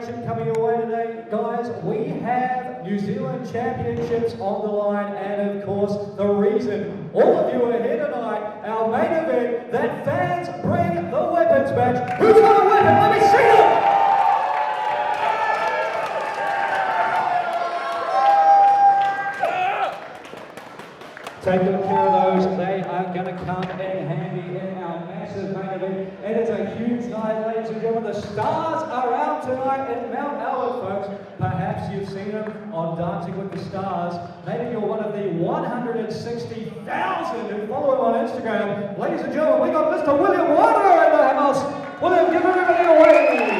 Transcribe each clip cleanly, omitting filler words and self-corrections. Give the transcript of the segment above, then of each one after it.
celebration coming your way today. Guys, we have New Zealand Championships on the line, and of course, the reason all of you are here tonight, our main event, that fans bring the weapons match. Who's got a weapon? Let me see them! Take good care of those. They are going to come in handy in our massive main event. It is a huge night, ladies and gentlemen. The stars are out tonight in Mount Albert, folks. Perhaps you've seen them on Dancing with the Stars. Maybe you're one of the 160,000 who follow him on Instagram. Ladies and gentlemen, we got Mr. William Water in the house. William, give everybody a wave.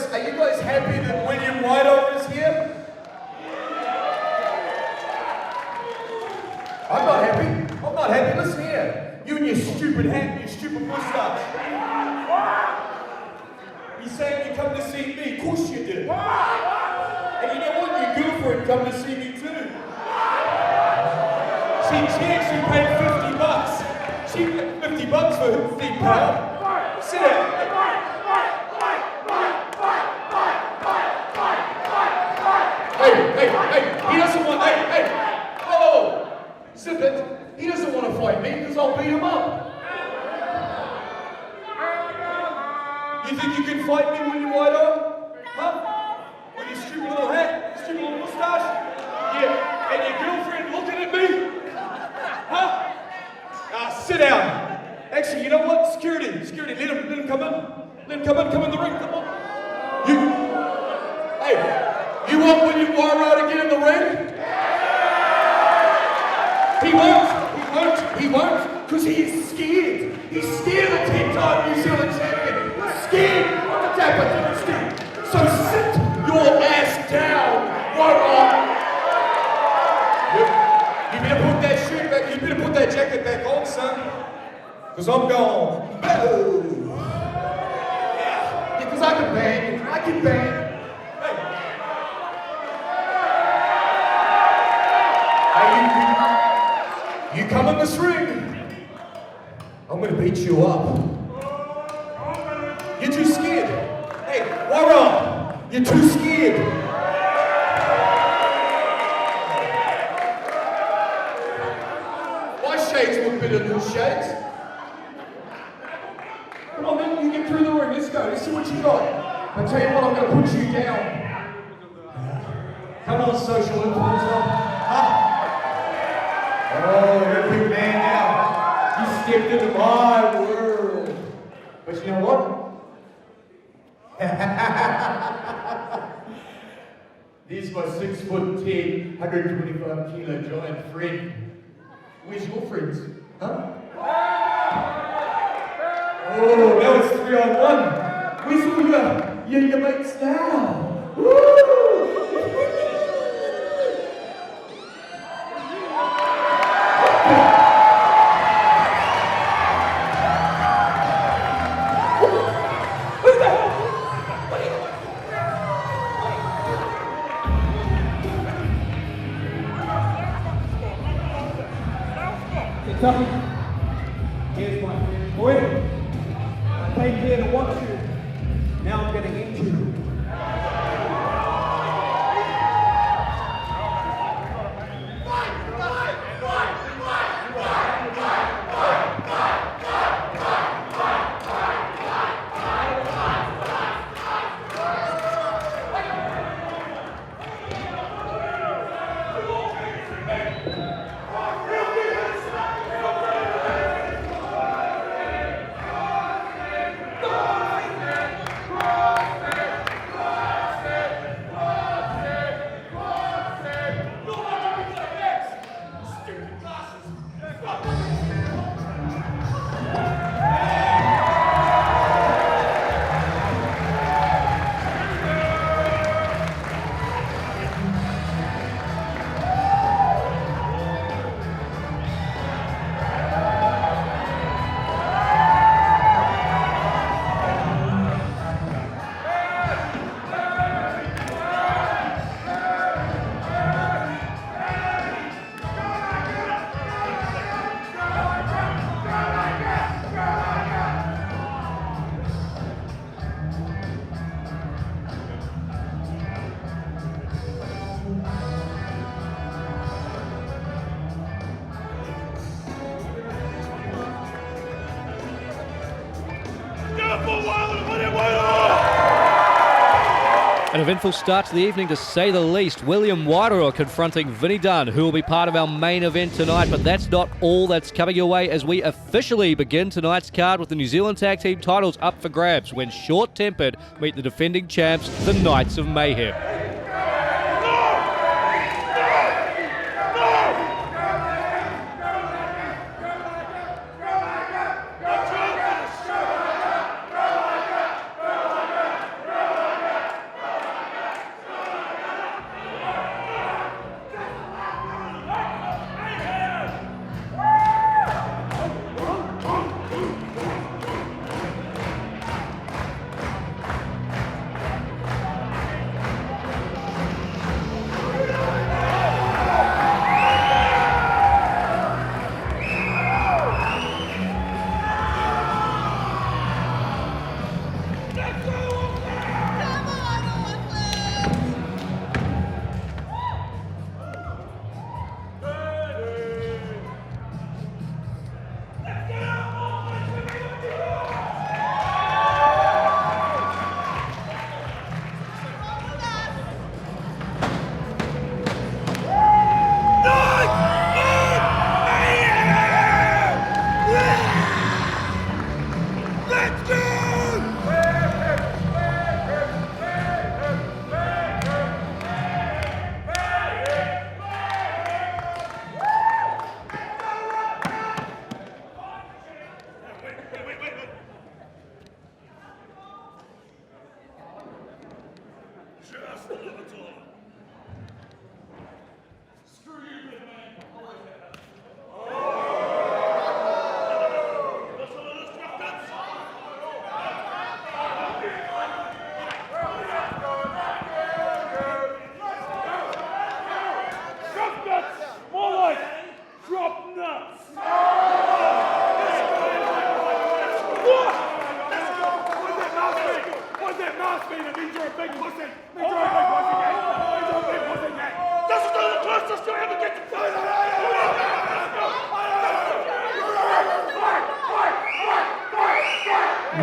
Are you guys happy that William Whiteover is here? I'm not happy. I'm not happy. Listen here. You and your stupid hat and your stupid moustache. You saying you come to see me? Of course you did. And you know what? Your girlfriend come to see me too. She actually paid $50. She paid $50 for her thing, pal. Sit down. Hey, he doesn't want, whoa, zip it. He doesn't want to fight me because I'll beat him up. You think you can fight me when you're white on? Huh? With your stupid little hat, stupid little mustache? Yeah, and your girlfriend looking at me? Huh? Sit down. Actually, you know what? Security, let him come in. Let him come in the ring, come on. You want William Wairo to get in the ring? He won't, because he is scared. He's scared of the 10-time New Zealand champion. He's scared of the Dapper Dynasty. So sit your ass down, Wairo. You better put that shirt back, you better put that jacket back on, son. Because I'm gone. Boo! Yeah, because I can bang. You come in this ring, I'm gonna beat you up. You're too scared. Hey, Wairo, you're too scared. My shades look better than shades. Come on, man, you get through the ring. Let's go. Let's see what you got. I tell you what, I'm gonna put you down. Come on, social influencer. Oh, you're a big man now. You stepped into my world. But you know what? This is my 6'10", 125 kilo giant friend. Where's your friends? Huh? Oh, that was 3-on-1. Where's all your mates now? Woo! Here's my friend. Wait. I came here to watch you. Now I'm getting into you. An eventful start to the evening, to say the least. William Wairoa confronting Vinnie Dunn, who will be part of our main event tonight. But that's not all that's coming your way as we officially begin tonight's card with the New Zealand Tag Team titles up for grabs when Short Tempered meet the defending champs, the Knights of Mayhem.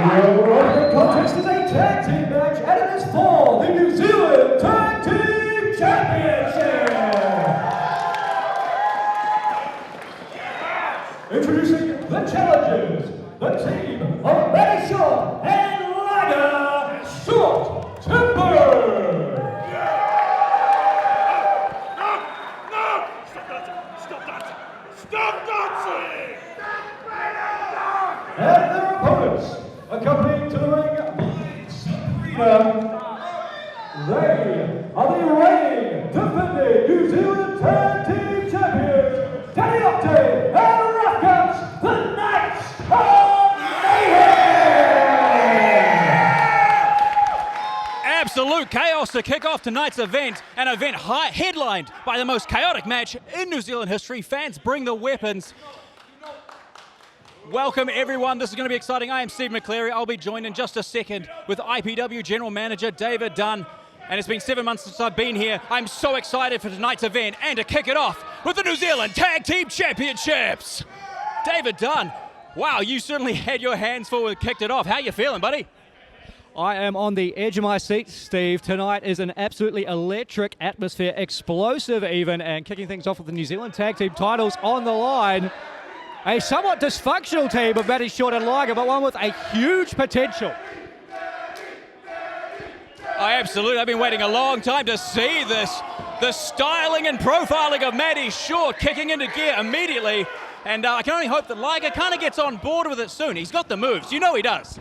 The contest is a tag team match, and it is for the New Zealand Tag Team Championship. Introducing the challengers, the team of Matty Short and Lager Short Temper. Stop dancing! And their opponents, accompanied to the ring by Sabrina. They are the reigning, defending New Zealand Tag Team Champions, Danny Octane and Rough Guts, the Knights of Mayhem! Absolute chaos to kick off tonight's event, an event headlined by the most chaotic match in New Zealand history. Fans, bring the weapons. Welcome everyone, this is going to be exciting. I am Steve McCleary. I'll be joined in just a second with IPW General Manager David Dunn. And it's been 7 months since I've been here. I'm so excited for tonight's event and to kick it off with the New Zealand Tag Team Championships. David Dunn, wow, you certainly had your hands full and kicked it off. How you feeling, buddy? I am on the edge of my seat, Steve. Tonight is an absolutely electric atmosphere, explosive even, and kicking things off with the New Zealand Tag Team titles on the line. A somewhat dysfunctional team of Matty Short and Liger, but one with a huge potential. Absolutely. I've been waiting a long time to see this. The styling and profiling of Matty Short kicking into gear immediately. And I can only hope that Liger kind of gets on board with it soon. He's got the moves. You know he does.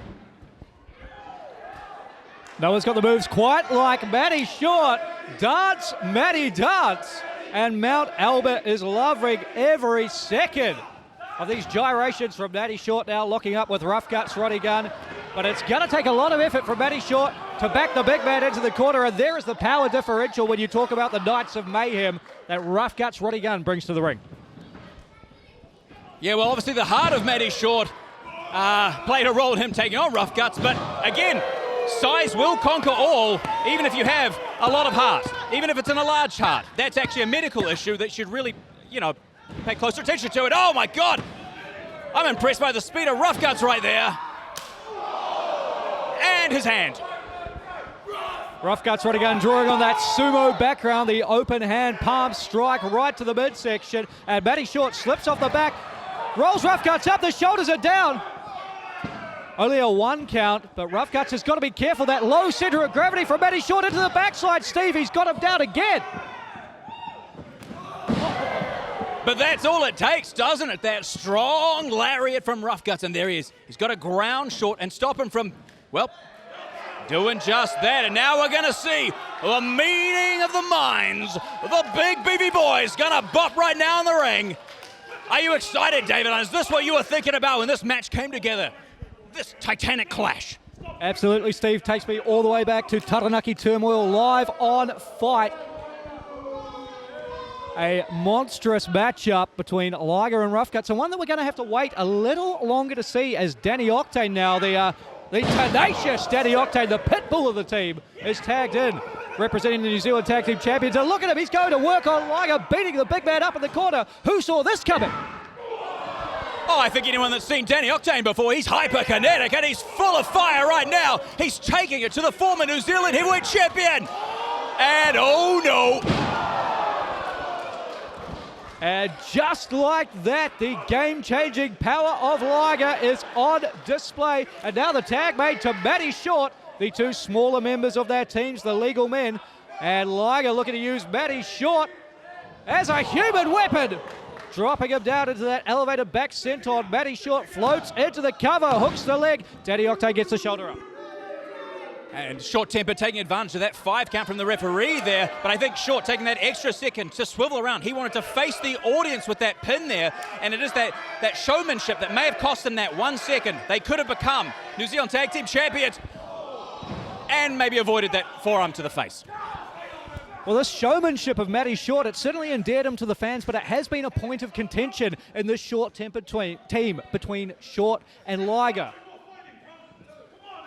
No one's got the moves quite like Matty Short. Dance, Matty dance. And Mount Albert is loving every second of these gyrations from Matty Short now, locking up with Rough Guts Roddy Gunn. But it's going to take a lot of effort from Matty Short to back the big man into the corner, and there is the power differential when you talk about the Knights of Mayhem that Rough Guts Roddy Gunn brings to the ring. Yeah, well, obviously the heart of Matty Short played a role in him taking on Rough Guts, but again, size will conquer all, even if you have a lot of heart, even if it's in a large heart. That's actually a medical issue that should really, pay closer attention to it. Oh my God! I'm impressed by the speed of Rough Guts right there. And his hand. Rough Guts Roddy Gunn drawing on that sumo background, the open hand palm strike right to the midsection, and Matty Short slips off the back, rolls Rough Guts up, the shoulders are down. Only a 1 count, but Rough Guts has got to be careful. That low center of gravity from Matty Short into the backslide. Steve, he's got him down again. But that's all it takes, doesn't it? That strong lariat from Rough Guts, and there he is. He's got to ground Short and stop him from, well, doing just that. And now we're going to see the meeting of the minds. The big beefy boy's going to bop right now in the ring. Are you excited, David? Is this what you were thinking about when this match came together? This titanic clash. Absolutely, Steve. Takes me all the way back to Taranaki Turmoil live on Fight. A monstrous matchup between Liger and Rough Guts, and one that we're going to have to wait a little longer to see, as Danny Octane now, the tenacious Danny Octane, the pit bull of the team, is tagged in, representing the New Zealand Tag Team Champions. And look at him, he's going to work on Liger, beating the big man up in the corner. Who saw this coming? Oh, I think anyone that's seen Danny Octane before, he's hyperkinetic and he's full of fire right now. He's taking it to the former New Zealand heavyweight champion. And oh no. And just like that, the game-changing power of Liger is on display. And now the tag made to Matty Short, the two smaller members of their teams, the legal men. And Liger looking to use Matty Short as a human weapon. Dropping him down into that elevated back senton. Matty Short floats into the cover, hooks the leg. Danny Octane gets the shoulder up. And Short Temper taking advantage of that 5 count from the referee there. But I think Short taking that extra second to swivel around. He wanted to face the audience with that pin there. And it is that showmanship that may have cost them that 1 second. They could have become New Zealand Tag Team Champions and maybe avoided that forearm to the face. Well, this showmanship of Matty Short, it certainly endeared him to the fans, but it has been a point of contention in this short-tempered team between Short and Liger.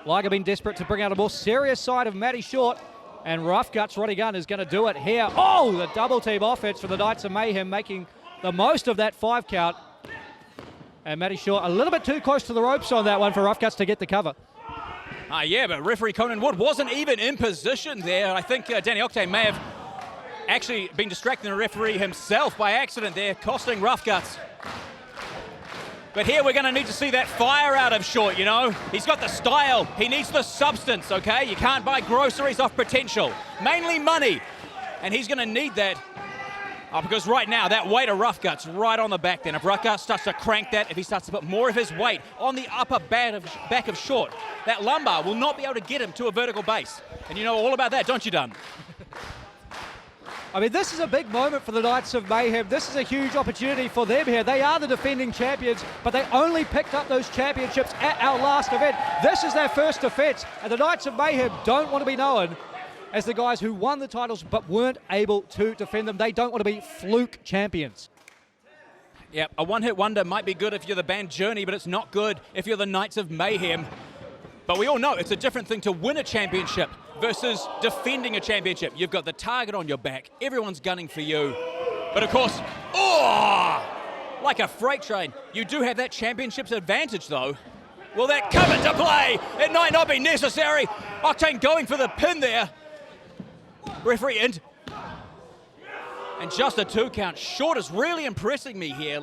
Liger been desperate to bring out a more serious side of Matty Short, and Rough Guts Roddy Gunn is going to do it here. Oh, the double team offense for the Knights of Mayhem, making the most of that 5 count. And Matty Short a little bit too close to the ropes on that one for Rough Guts to get the cover. Yeah, but referee Conan Wood wasn't even in position there. I think Danny Octane may have actually been distracting the referee himself by accident there, costing Rough Guts. But here we're going to need to see that fire out of Short, He's got the style. He needs the substance, okay? You can't buy groceries off potential. Mainly money. And he's going to need that. Because right now, that weight of Rough Guts right on the back then. If Rough Guts starts to crank that, if he starts to put more of his weight on the upper back of Short, that lumbar will not be able to get him to a vertical base. And you know all about that, don't you, Dunn? I mean, this is a big moment for the Knights of Mayhem. This is a huge opportunity for them here. They are the defending champions, but they only picked up those championships at our last event. This is their first defense, and the Knights of Mayhem don't want to be known as the guys who won the titles but weren't able to defend them. They don't want to be fluke champions. Yeah, a one-hit wonder might be good if you're the band Journey, but it's not good if you're the Knights of Mayhem. But we all know it's a different thing to win a championship versus defending a championship. You've got the target on your back. Everyone's gunning for you. But of course, like a freight train. You do have that championship's advantage, though. Will that come into play? It might not be necessary. Octane going for the pin there. Referee in. And just a 2 count. Short is really impressing me here.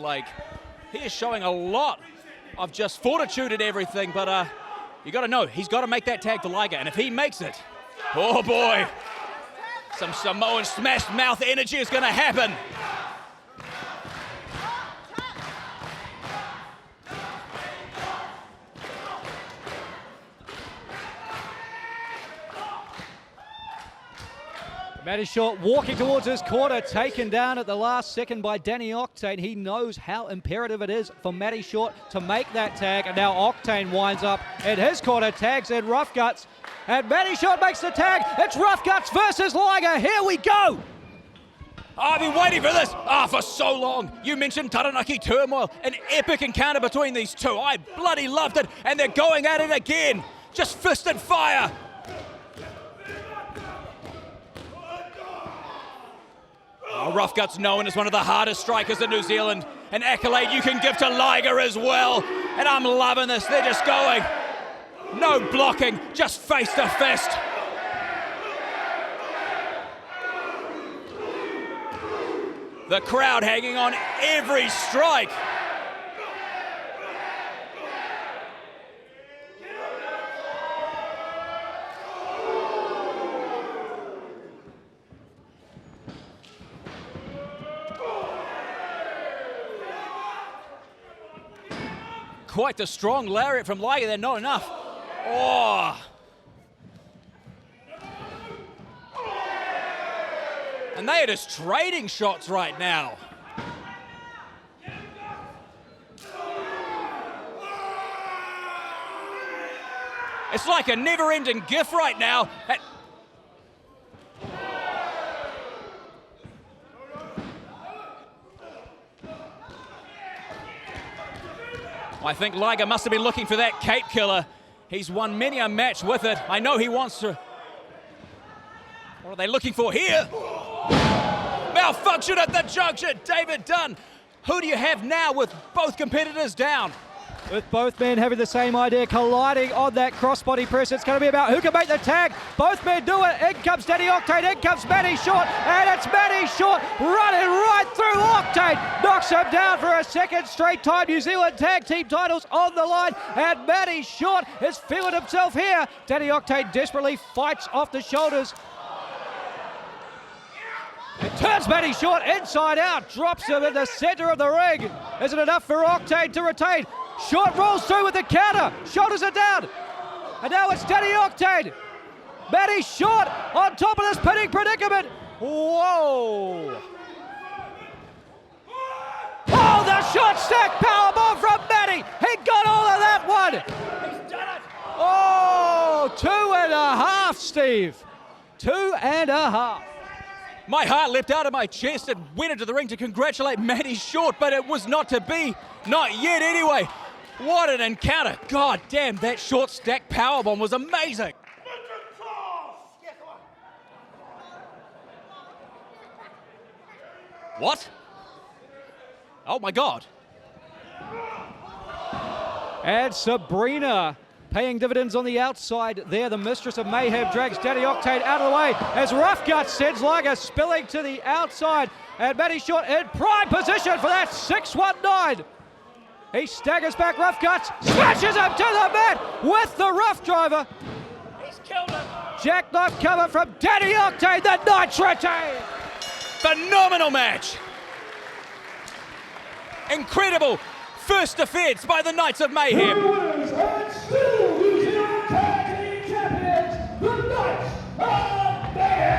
He is showing a lot of just fortitude and everything. But you got to know, he's got to make that tag to Liger. And if he makes it, oh boy. Some Samoan smash mouth energy is going to happen. Matty Short walking towards his corner, taken down at the last second by Danny Octane. He knows how imperative it is for Matty Short to make that tag, and now Octane winds up in his corner, tags in Rough Guts, and Matty Short makes the tag. It's Rough Guts versus Liger. Here we go. I've been waiting for this for so long. You mentioned Taranaki turmoil, an epic encounter between these two. I bloody loved it, and they're going at it again. Just fist and fire. Rough Guts known as one of the hardest strikers in New Zealand. An accolade you can give to Liger as well. And I'm loving this. They're just going. No blocking, just face to fist. The crowd hanging on every strike. Quite the strong lariat from Liger there, not enough. Oh. And they are just trading shots right now. It's like a never-ending GIF right now. I think Liger must have been looking for that cape killer. He's won many a match with it. I know he wants to. What are they looking for here? Malfunction at the junction, David Dunn. Who do you have now with both competitors down? With both men having the same idea, colliding on that crossbody press. It's going to be about who can make the tag. Both men do it. In comes Danny Octane, in comes Matty Short, and it's Matty Short running right through Octane. Knocks him down for a second straight time. New Zealand tag team titles on the line, and Matty Short is feeling himself here. Danny Octane desperately fights off the shoulders. It turns Matty Short inside out, drops him in the center of the ring. Is it enough for Octane to retain? Short rolls through with the counter, shoulders are down, and now it's Danny Octane. Matty Short on top of this pinning predicament. Whoa! Oh, the short stack powerbomb from Matty. He got all of that one. He's done it. Oh, 2.5, Steve. 2.5. My heart leapt out of my chest and went into the ring to congratulate Matty Short, but it was not to be. Not yet anyway. What an encounter. God damn, that short stack powerbomb was amazing. What? Oh my God. And Sabrina paying dividends on the outside there. The Mistress of Mayhem drags Danny Octane out of the way as Rough Guts sends Liger spilling to the outside. And Matty Short in prime position for that 619. He staggers back, Rough Guts, smashes him to the mat with the rough driver. He's killed him. Jackknife cover from Danny Octane, the Knights retain. Phenomenal match. Incredible first defense by the Knights of Mayhem. Winners and still New Zealand Tag Team Champions, the Knights of Mayhem.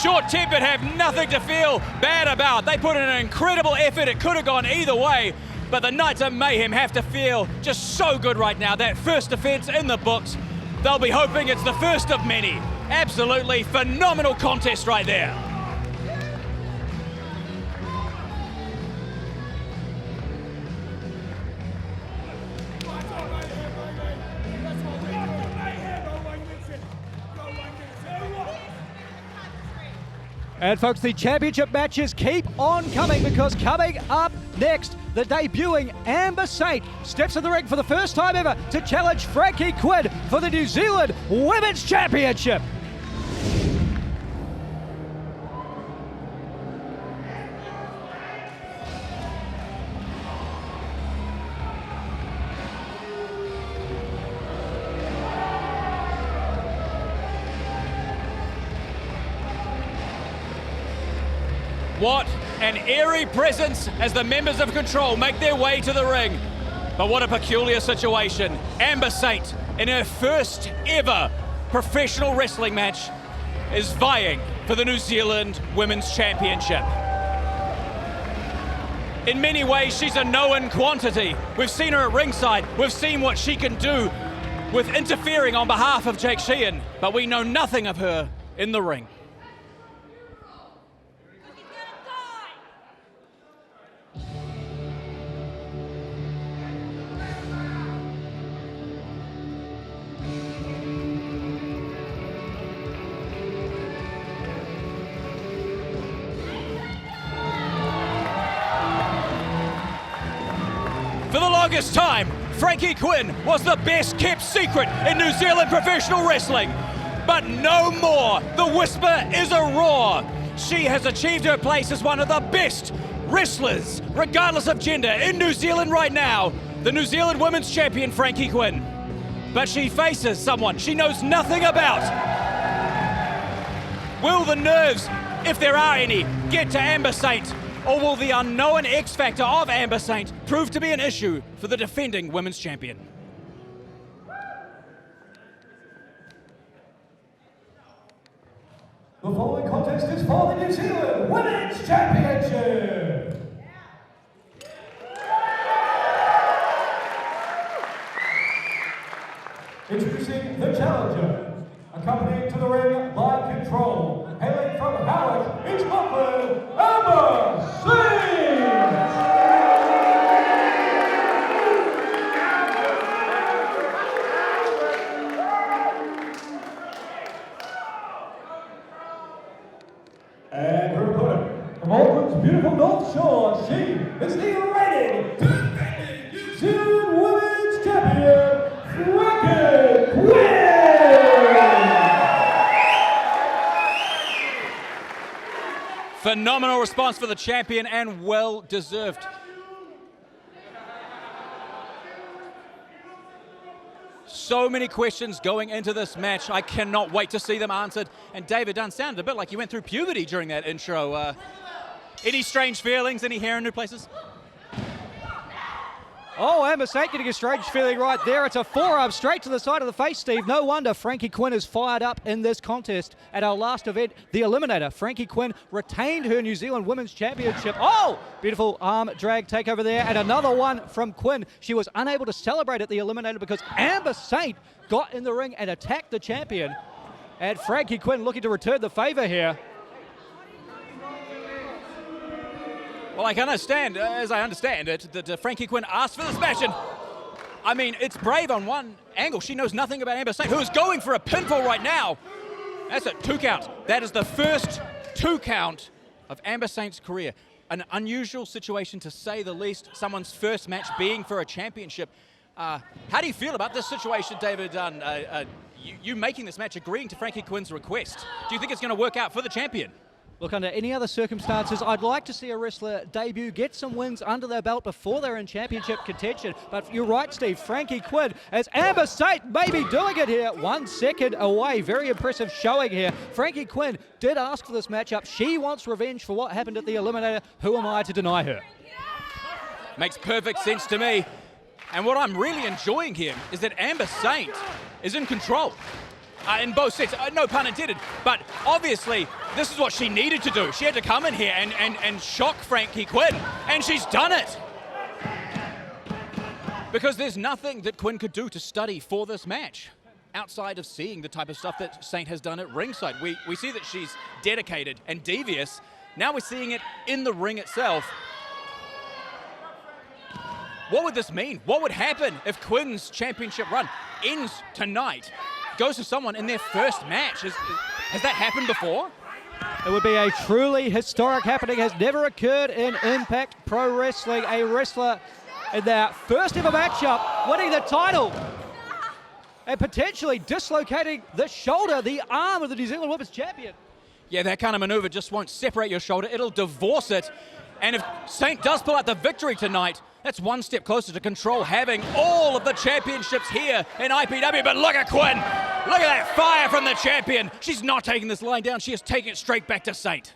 Short-tempered have nothing to feel bad about. They put in an incredible effort. It could have gone either way, but the Knights of Mayhem have to feel just so good right now. That first defense in the books. They'll be hoping it's the first of many. Absolutely phenomenal contest right there. And folks, the championship matches keep on coming, because coming up next, the debuting Amber Saint steps in the ring for the first time ever to challenge Frankie Quinn for the New Zealand Women's Championship. What an airy presence as the members of Control make their way to the ring. But what a peculiar situation. Amber Saint, in her first ever professional wrestling match, is vying for the New Zealand Women's Championship. In many ways, she's a known quantity. We've seen her at ringside. We've seen what she can do with interfering on behalf of Jake Sheehan, but we know nothing of her in the ring. For the longest time, Frankie Quinn was the best kept secret in New Zealand professional wrestling. But no more. The whisper is a roar. She has achieved her place as one of the best wrestlers, regardless of gender, in New Zealand right now. The New Zealand Women's Champion, Frankie Quinn. But she faces someone she knows nothing about. Will the nerves, if there are any, get to Amber Saint? Or will the unknown X factor of Amber Saint prove to be an issue for the defending Women's Champion? The following contest is for the New Zealand Women's Championship. Introducing the challenger, accompanied to the ring by Control, hailing from Howard, in Scotland, Amber Saint! And her opponent, from Auckland's beautiful North Shore, she is the reigning defending New Zealand Women's Champion, Frankie Quinn! Phenomenal response for the champion and well deserved. So many questions going into this match. I cannot wait to see them answered. And David Dunn sounded a bit like you went through puberty during that intro. Any strange feelings? Any hair in new places? Oh, Amber Saint getting a strange feeling right there. It's a forearm straight to the side of the face, Steve. No wonder Frankie Quinn is fired up in this contest. At our last event, the Eliminator, Frankie Quinn retained her New Zealand Women's Championship. Oh, beautiful arm drag takeover there. And another one from Quinn. She was unable to celebrate at the Eliminator because Amber Saint got in the ring and attacked the champion. And Frankie Quinn looking to return the favor here. Well, I can understand, as I understand it, that Frankie Quinn asked for this match. And I mean, it's brave on one angle. She knows nothing about Amber Saint, who is going for a pinfall right now. That's a 2 count. That is the first 2 count of Amber Saint's career. An unusual situation, to say the least. Someone's first match being for a championship. How do you feel about this situation, David Dunn? You making this match, agreeing to Frankie Quinn's request. Do you think it's going to work out for the champion? Look, under any other circumstances, I'd like to see a wrestler debut, get some wins under their belt before they're in championship contention. But you're right, Steve. Frankie Quinn, as Amber Saint may be doing it here, 1 second away. Very impressive showing here. Frankie Quinn did ask for this matchup. She wants revenge for what happened at the Eliminator. Who am I to deny her? Makes perfect sense to me. And what I'm really enjoying here is that Amber Saint is in control. In both sets, no pun intended, but obviously this is what she needed to do. She had to come in here and shock Frankie Quinn, and she's done it. Because there's nothing that Quinn could do to study for this match, outside of seeing the type of stuff that Saint has done at ringside. We see that she's dedicated and devious. Now we're seeing it in the ring itself. What would this mean? What would happen if Quinn's championship run ends tonight? Goes to someone in their first match. Has that happened before? It would be a truly historic happening. Has never occurred in Impact Pro Wrestling. A wrestler in their first ever matchup winning the title and potentially dislocating the shoulder, the arm of the New Zealand Women's Champion. Yeah, that kind of maneuver just won't separate your shoulder. It'll divorce it. And if Saint does pull out the victory tonight, that's one step closer to Control having all of the championships here in IPW. But look at Quinn. Look at that fire from the champion. She's not taking this line down. She is taking it straight back to Saint.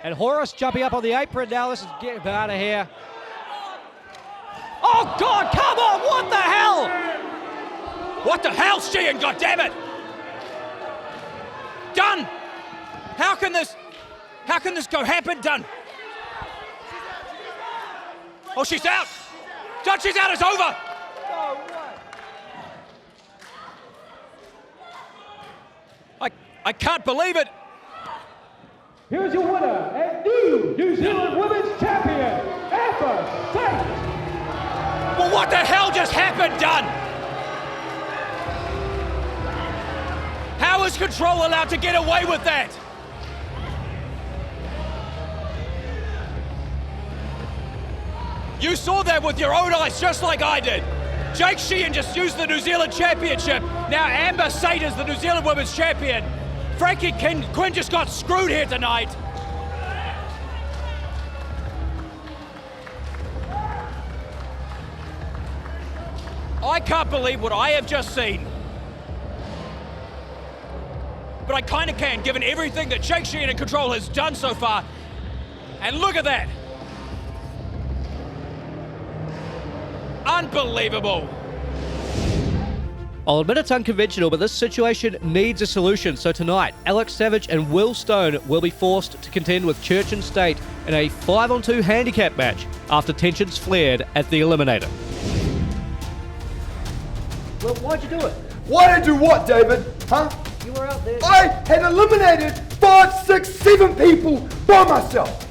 And Horace jumping up on the apron now. This is get him out of here. Oh, God, come on, what the hell? What the hell's Sheehan, goddammit? Dunn! How can this go happen, Dunn? Oh, she's out! Dunn, she's out, it's over! I can't believe it! Here's your winner and new New Zealand Women's Champion, Amber Tate. Well, what the hell just happened, Dunn? How is Control allowed to get away with that? You saw that with your own eyes, just like I did. Jake Sheehan just used the New Zealand Championship. Now Amber Tate is the New Zealand Women's Champion. Frankie Quinn just got screwed here tonight. I can't believe what I have just seen. But I kind of can, given everything that Jake Sheehan and Control has done so far. And look at that. Unbelievable. I'll admit it's unconventional, but this situation needs a solution. So tonight, Alex Savage and Will Stone will be forced to contend with Church and State in a 5-on-2 handicap match after tensions flared at the Eliminator. Well, why'd you do it? Why'd I do what, David? Huh? You were out there. I had eliminated 5, 6, 7 people by myself.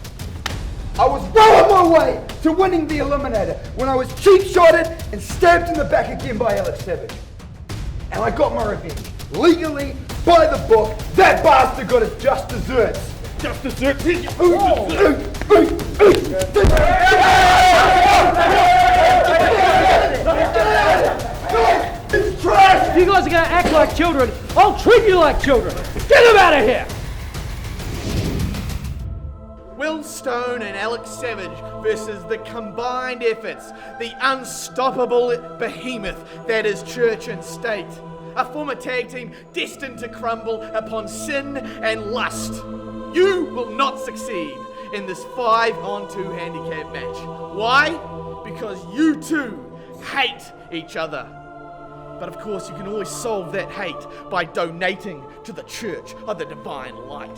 I was well on my way to winning the Eliminator when I was cheap-shotted and stabbed in the back again by Alex Savage. And I got my revenge. Legally, by the book, that bastard got his just desserts. Just desserts? It's trash! If you guys are going to act like children, I'll treat you like children. Get him out of here! Will Stone and Alex Savage versus the combined efforts, the unstoppable behemoth that is Church and State. A former tag team destined to crumble upon sin and lust. You will not succeed in this 5-on-2 handicap match. Why? Because you two hate each other. But of course you can always solve that hate by donating to the Church of the Divine Light.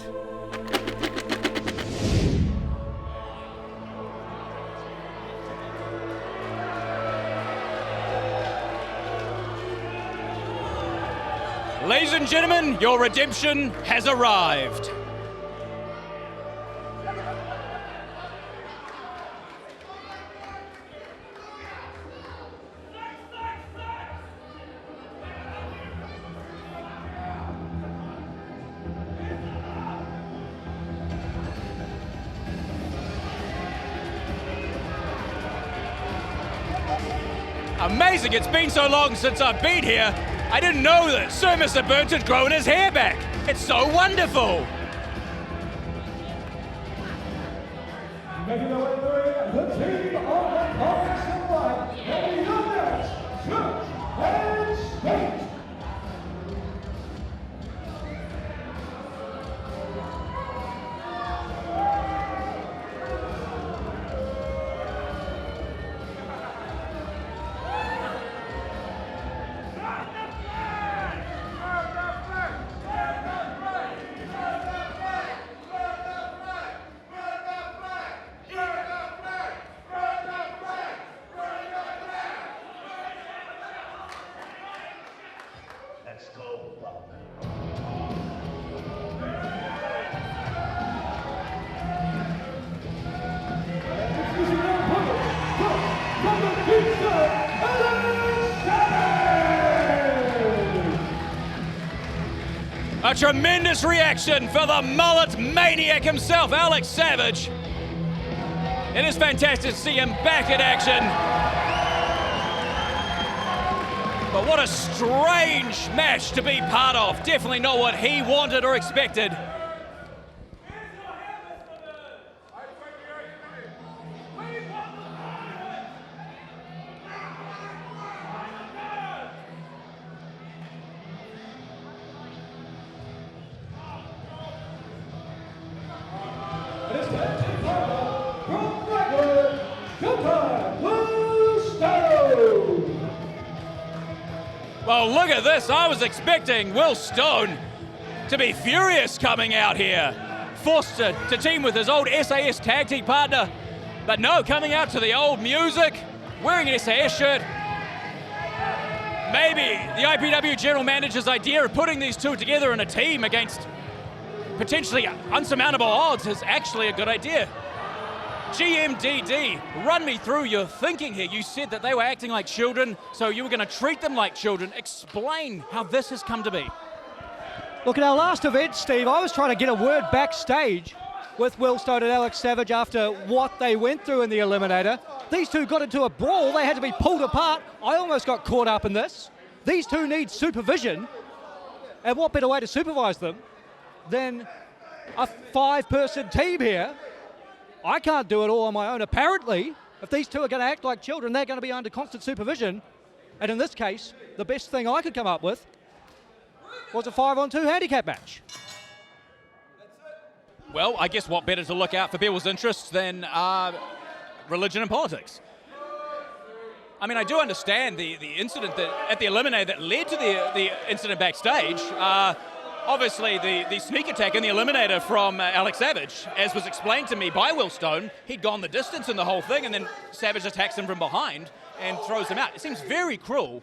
Ladies and gentlemen, your redemption has arrived. Amazing, it's been so long since I've been here. I didn't know that Sir Mr. Burns had grown his hair back. It's so wonderful. Making their way through the team on the Congress line, and the Youngers, Church and State. A tremendous reaction for the mullet maniac himself, Alex Savage. It is fantastic to see him back in action. But what a strange match to be part of. Definitely not what he wanted or expected. It is Oh, look at this. I was expecting Will Stone to be furious coming out here. Forced to team with his old SAS tag team partner. But no, coming out to the old music, wearing an SAS shirt. Maybe the IPW general manager's idea of putting these two together in a team against potentially unsurmountable odds is actually a good idea. GMDD, run me through your thinking here. You said that they were acting like children, so you were going to treat them like children. Explain how this has come to be. Look, at our last event, Steve, I was trying to get a word backstage with Will Stone and Alex Savage after what they went through in the Eliminator. These two got into a brawl. They had to be pulled apart. I almost got caught up in this. These two need supervision. And what better way to supervise them than a 5-person team here? I can't do it all on my own. Apparently, if these two are going to act like children, they're going to be under constant supervision. And in this case, the best thing I could come up with was a 5-on-2 handicap match. Well, I guess what better to look out for people's interests than religion and politics. I mean, I do understand the incident that at the Eliminator that led to the incident backstage. Obviously, the sneak attack in the Eliminator from Alex Savage, as was explained to me by Will Stone, he'd gone the distance in the whole thing, and then Savage attacks him from behind and throws him out. It seems very cruel.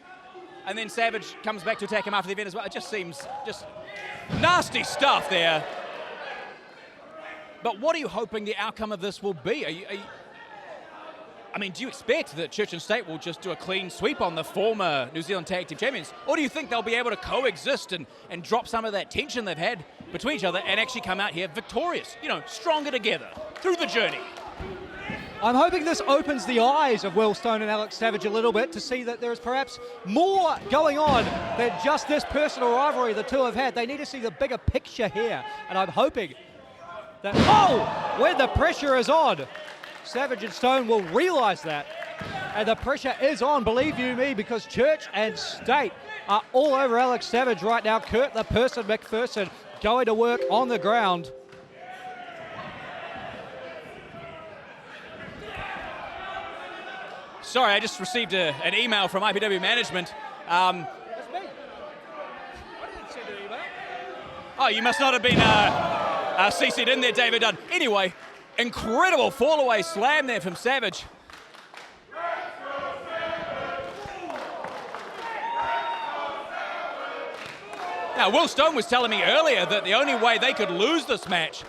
And then Savage comes back to attack him after the event as well. It just seems just nasty stuff there. But what are you hoping the outcome of this will be? I mean, do you expect that Church and State will just do a clean sweep on the former New Zealand Tag Team Champions? Or do you think they'll be able to coexist and drop some of that tension they've had between each other and actually come out here victorious, you know, stronger together through the journey? I'm hoping this opens the eyes of Will Stone and Alex Savage a little bit to see that there is perhaps more going on than just this personal rivalry the two have had. They need to see the bigger picture here. And I'm hoping that, when the pressure is on, Savage and Stone will realise that. And the pressure is on, believe you me, because Church and State are all over Alex Savage right now. Kurt the Person McPherson going to work on the ground. Sorry, I just received an email from IPW management. That's me. I didn't send an email. Oh, you must not have been CC'd in there, David Dunn. Anyway, incredible fall-away slam there from Savage. Now, Will Stone was telling me earlier that the only way they could lose this match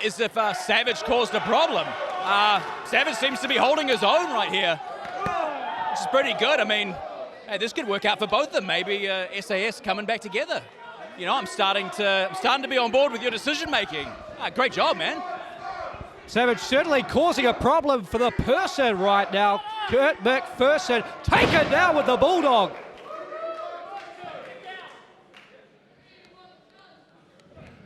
is if Savage caused a problem. Savage seems to be holding his own right here, which is pretty good. I mean, hey, this could work out for both of them. Maybe SAS coming back together. You know, I'm starting to be on board with your decision-making. Great job, man. Savage certainly causing a problem for the person right now. Kurt McPherson taken down with the Bulldog.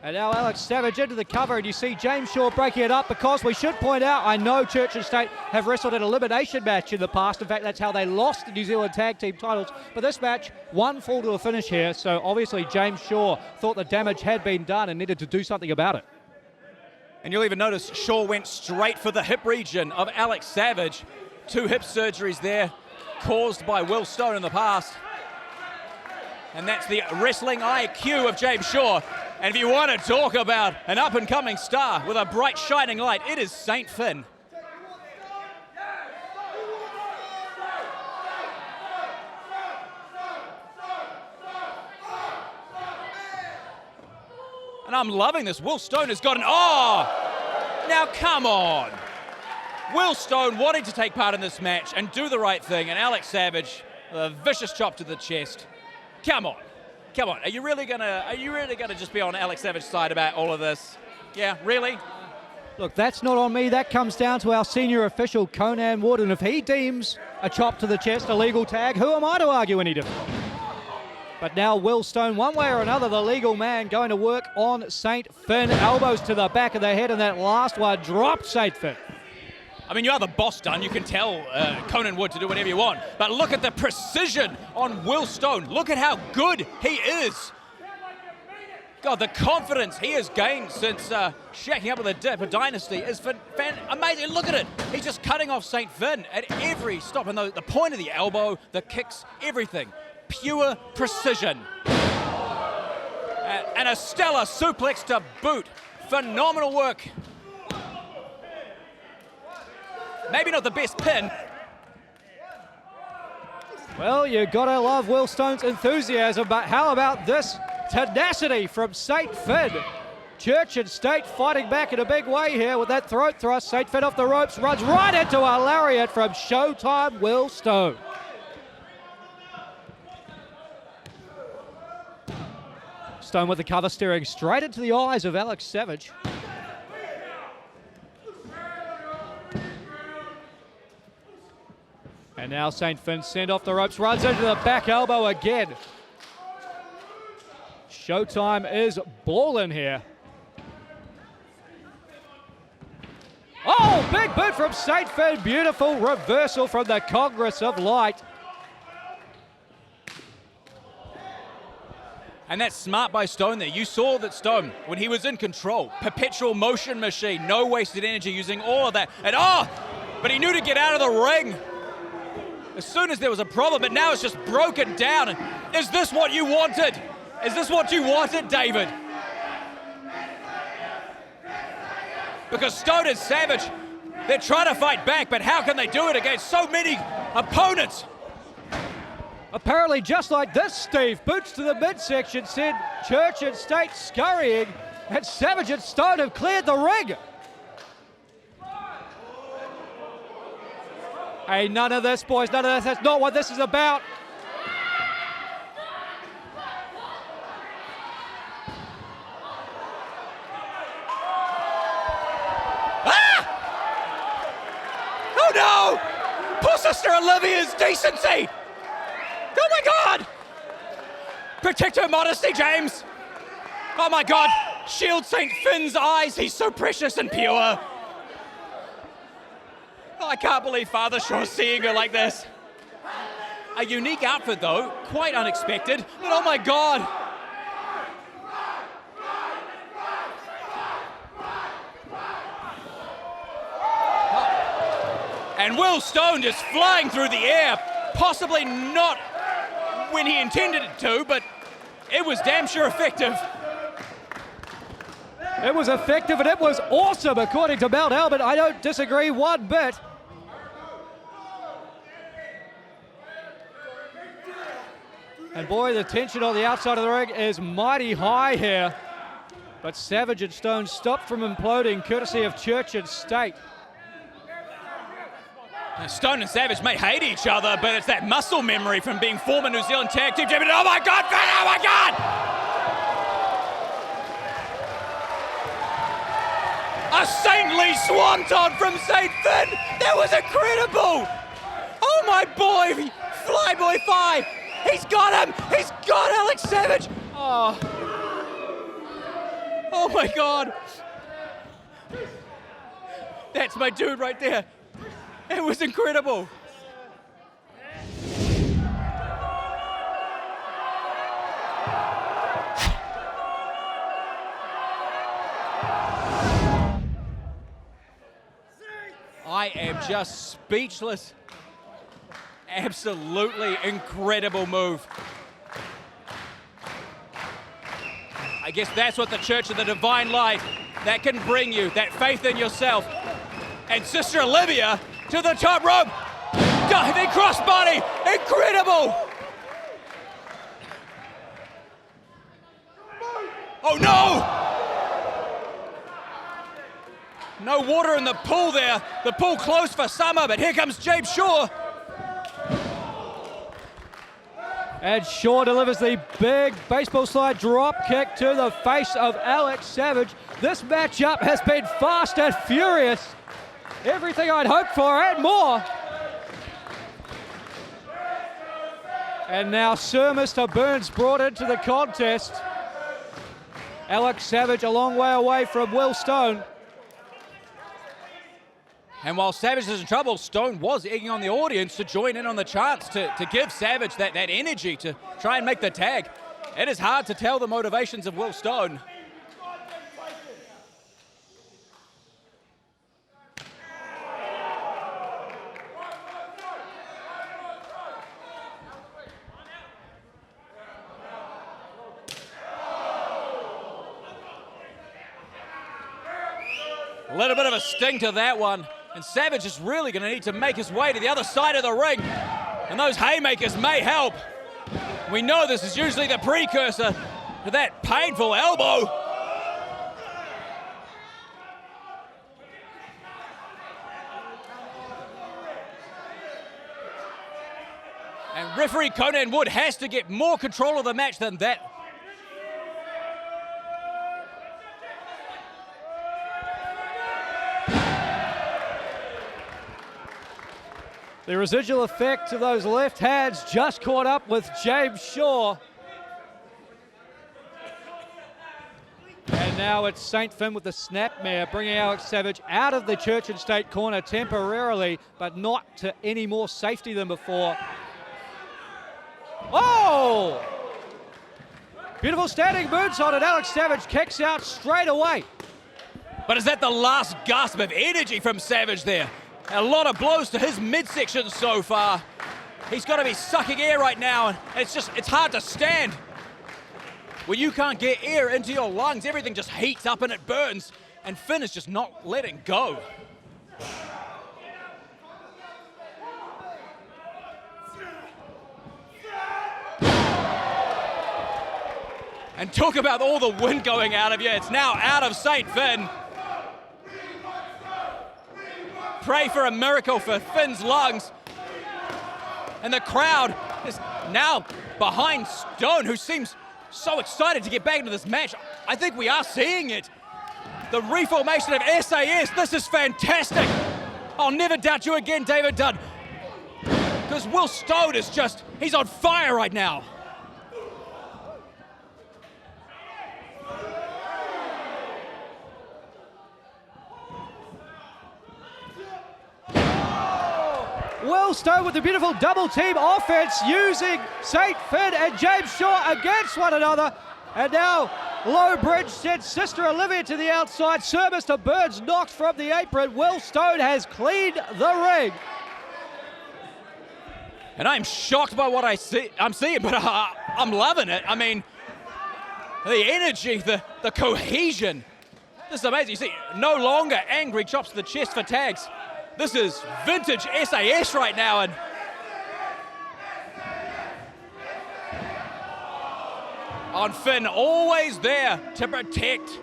And now Alex Savage into the cover, and you see James Shaw breaking it up, because we should point out, I know Church and State have wrestled an elimination match in the past. In fact, that's how they lost the New Zealand Tag Team titles. But this match, one fall to a finish here, so obviously James Shaw thought the damage had been done and needed to do something about it. And you'll even notice Shaw went straight for the hip region of Alex Savage. 2 hip surgeries there caused by Will Stone in the past. And that's the wrestling IQ of James Shaw. And if you want to talk about an up-and-coming star with a bright, shining light, it is St. Finn. And I'm loving this. Will Stone has got an... Oh! Now, come on. Will Stone wanting to take part in this match and do the right thing. And Alex Savage, a vicious chop to the chest. Come on. Come on. Are you really gonna just be on Alex Savage's side about all of this? Yeah, really? Look, that's not on me. That comes down to our senior official, Conan Wood. And if he deems a chop to the chest a legal tag, who am I to argue any different? But now Will Stone, one way or another, the legal man, going to work on St. Finn. Elbows to the back of the head, and that last one dropped St. Finn. I mean, you are the boss, Dunn. You can tell Conan Wood to do whatever you want. But look at the precision on Will Stone. Look at how good he is. God, the confidence he has gained since shacking up with the Dipper Dynasty is amazing. Look at it. He's just cutting off St. Finn at every stop. And the point of the elbow, the kicks, everything. pure precision. And a stellar suplex to boot. Phenomenal work. Maybe not the best pin. Well, you gotta love Will Stone's enthusiasm, but how about this tenacity from St. Finn? Church and State fighting back in a big way here with that throat thrust. St. Finn off the ropes, runs right into a lariat from Showtime Will Stone. Stone with the cover, staring straight into the eyes of Alex Savage. And now St. Finn sent off the ropes, runs into the back elbow again. Showtime is balling here. Oh, big boot from St. Finn. Beautiful reversal from the Congress of Light. And that's smart by Stone there. You saw that Stone, when he was in control, perpetual motion machine, no wasted energy, using all of that. And but he knew to get out of the ring as soon as there was a problem, but now it's just broken down. And is this what you wanted? Is this what you wanted, David? Because Stone and Savage, they're trying to fight back, but how can they do it against so many opponents? Apparently just like this, Steve. Boots to the midsection sent Church and State scurrying, and Savage and Stone have cleared the ring. Hey, none of this, boys, none of this. That's not what this is about. Oh no! Poor Sister Olivia's decency! Oh my God! Protect her modesty, James! Oh my God! Shield St. Finn's eyes, he's so precious and pure! Oh, I can't believe Father Shaw's seeing her like this. A unique outfit though, quite unexpected, but oh my God! And Will Stone just flying through the air, possibly not when he intended it to, but it was damn sure effective. It was effective and it was awesome, according to Mount Albert. I don't disagree one bit. And boy, the tension on the outside of the ring is mighty high here. But Savage and Stone stopped from imploding, courtesy of Church and State. Stone and Savage may hate each other, but it's that muscle memory from being former New Zealand tag team champion. Oh my God, Finn, oh my God! A saintly swanton from St. Finn. That was incredible. Oh my boy, Flyboy 5. He's got him. He's got Alex Savage. Oh my God. That's my dude right there. It was incredible. I am just speechless. Absolutely incredible move. I guess that's what the Church of the Divine Light, that can bring you, that faith in yourself. And Sister Olivia to the top rope. Diving crossbody. Incredible. Oh no. No water in the pool there. The pool closed for summer, but here comes James Shaw. And Shaw delivers the big baseball slide drop kick to the face of Alex Savage. This matchup has been fast and furious. Everything I'd hoped for and more. And now Sir Mr. Burns brought into the contest. Alex Savage a long way away from Will Stone. And while Savage is in trouble, Stone was egging on the audience to join in on the chants to give Savage that energy to try and make the tag. It is hard to tell the motivations of Will Stone. little bit of a sting to that one. And Savage is really going to need to make his way to the other side of the ring. And those haymakers may help. We know this is usually the precursor to that painful elbow. And referee Conan Wood has to get more control of the match than that. The residual effect of those left hands just caught up with James Shaw. And now it's St. Finn with the snapmare, bringing Alex Savage out of the Church and State corner temporarily, but not to any more safety than before. Oh! Beautiful standing moonsault, and Alex Savage kicks out straight away. But is that the last gasp of energy from Savage there? A lot of blows to his midsection so far. He's got to be sucking air right now, and it's hard to stand. When you can't get air into your lungs, everything just heats up and it burns, and Finn is just not letting go. And talk about all the wind going out of you. It's now out of St. Finn. Pray for a miracle for Finn's lungs. And the crowd is now behind Stone, who seems so excited to get back into this match. I think we are seeing it. The reformation of SAS. This is fantastic. I'll never doubt you again, David Dunn. Because Will Stone is he's on fire right now. Will Stone with the beautiful double team offense, using St. Finn and James Shaw against one another. And now low bridge sends Sister Olivia to the outside. Sir Mr. Burns knocked from the apron. Will Stone has cleaned the ring. And I'm shocked by what I'm seeing, but I'm loving it. I mean, the energy, the cohesion. This is amazing. You see, no longer angry chops to the chest for tags. This is vintage SAS right now, and on Finn, always there to protect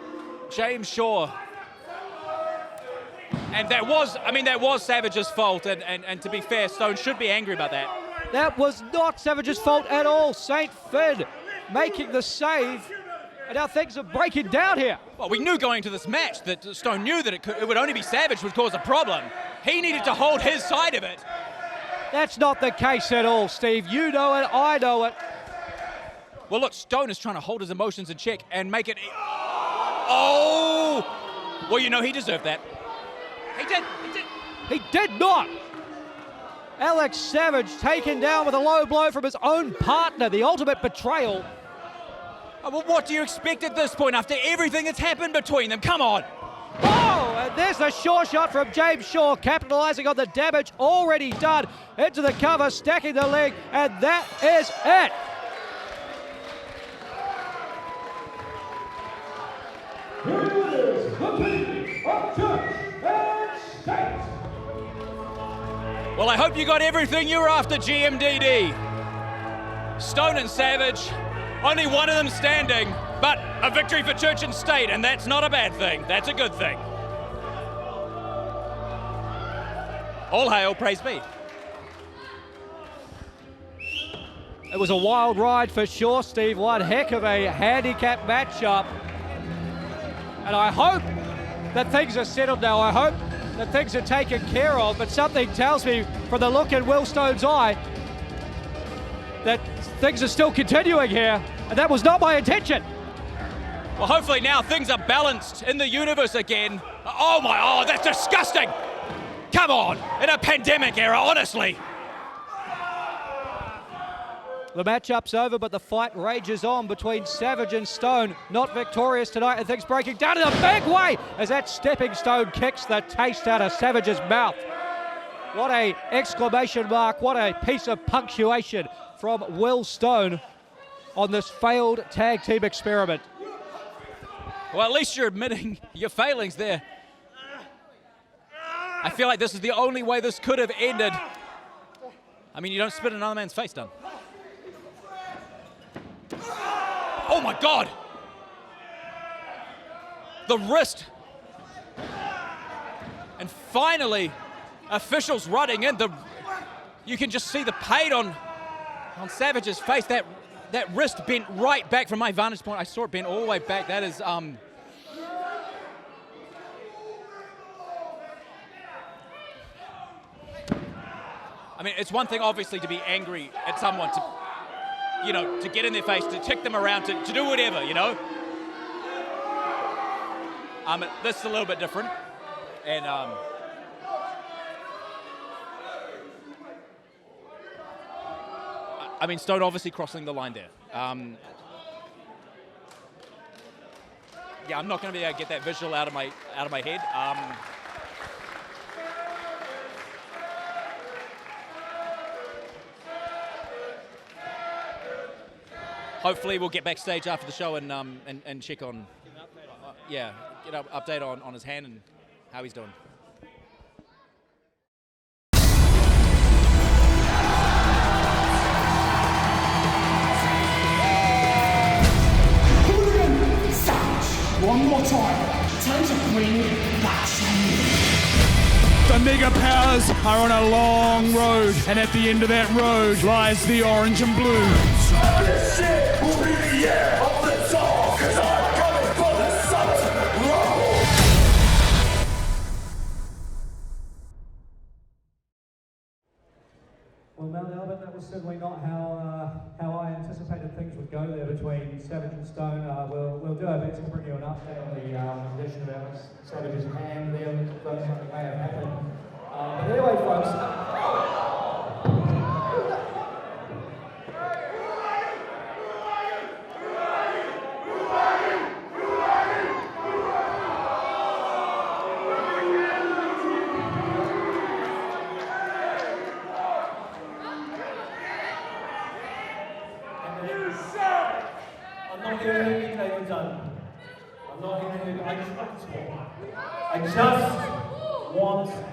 James Shaw. And that was Savage's fault, and to be fair, Stone should be angry about that. That was not Savage's fault at all. St. Finn making the save, and now things are breaking down here. Well, we knew going into this match that Stone knew that it would only be Savage would cause a problem. He needed to hold his side of it. That's not the case at all, Steve. You know it, I know it. Well, look, Stone is trying to hold his emotions in check and make it... Oh! Well, you know, he deserved that. He did not. Alex Savage taken down with a low blow from his own partner, the ultimate betrayal. Oh, well, what do you expect at this point after everything that's happened between them? Come on. Oh, and there's a sure shot from James Shaw, capitalizing on the damage already done. Into the cover, stacking the leg, and that is it. Here is the king of Church and State. Well, I hope you got everything you were after, GMDD. Stone and Savage, only one of them standing, but a victory for Church and State, and that's not a bad thing. That's a good thing. All hail, praise be. It was a wild ride for sure, Steve. One heck of a handicap matchup. And I hope that things are settled now. I hope that things are taken care of. But something tells me from the look in Will Stone's eye that things are still continuing here. And that was not my intention. Well, hopefully now things are balanced in the universe again. Oh, that's disgusting. Come on, in a pandemic era, honestly. The matchup's over, but the fight rages on between Savage and Stone. Not victorious tonight, and things breaking down in a big way as that stepping stone kicks the taste out of Savage's mouth. What a exclamation mark, what a piece of punctuation from Will Stone on this failed tag team experiment. Well, at least you're admitting your failings there. I feel like this is the only way this could have ended. I mean, you don't spit in another man's face, Dunn. Oh my God! The wrist. And finally, officials running in. You can just see the pain on Savage's face. That wrist bent right back from my vantage point. I saw it bent all the way back. That is I mean, it's one thing obviously to be angry at someone, to get in their face, to tick them around, to do whatever, This is a little bit different, and I mean, Stone obviously crossing the line there. Yeah, I'm not going to be able to get that visual out of my head. Hopefully, we'll get backstage after the show and check on, get an update on his hand and how he's doing. One more time. Time to bring back some. The Mega Powers are on a long road, and at the end of that road lies the orange and blue. This shit will be the year of the dog, 'cause I'm coming for the Southern Roll. Well, Mount Albert, that was certainly not how I anticipated things would go there between Savage and Stone. We'll do our best to bring you an update on the condition of Alex Savage's hand there. Those something may have happened. But anyway, folks. I'm not here to hear you, David Dunn. I'm not here to hear you. I just want to talk. I just want to talk.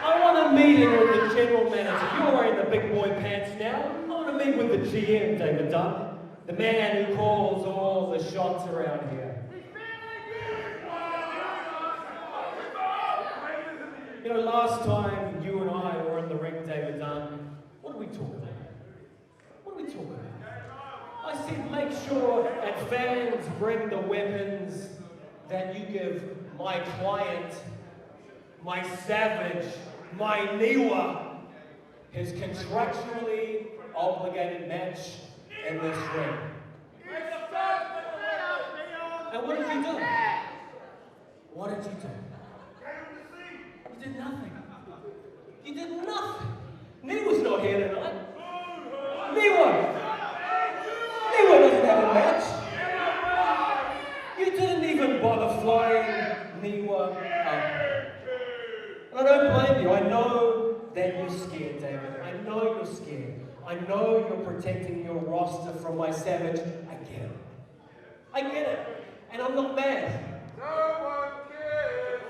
I want a meeting with the general manager. You're wearing the big boy pants now. I want to meet with the GM, David Dunn. The man who calls all the shots around here. You know, last time you and I were in the ring, David Dunn, what did we talk about? What did we talk about? I said make sure that fans bring the weapons that you give my client, my Savage, my Niwa, his contractually obligated match in this ring. And what did you do? What did you do? You did nothing. You did nothing. Niwa's not here tonight. Niwa doesn't have a match. You didn't even bother flying Niwa up. And I don't blame you. I know that you're scared, David. I know you're scared. I know you're protecting your roster from my Savage. I get it. I get it. And I'm not mad. No one cares.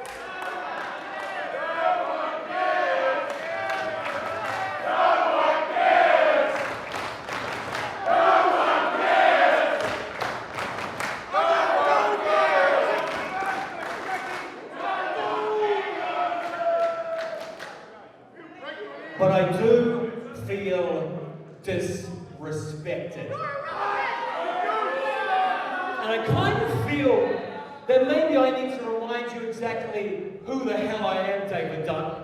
But I do feel disrespected. And I kind of feel that maybe I need to remind you exactly who the hell I am, David Dunn.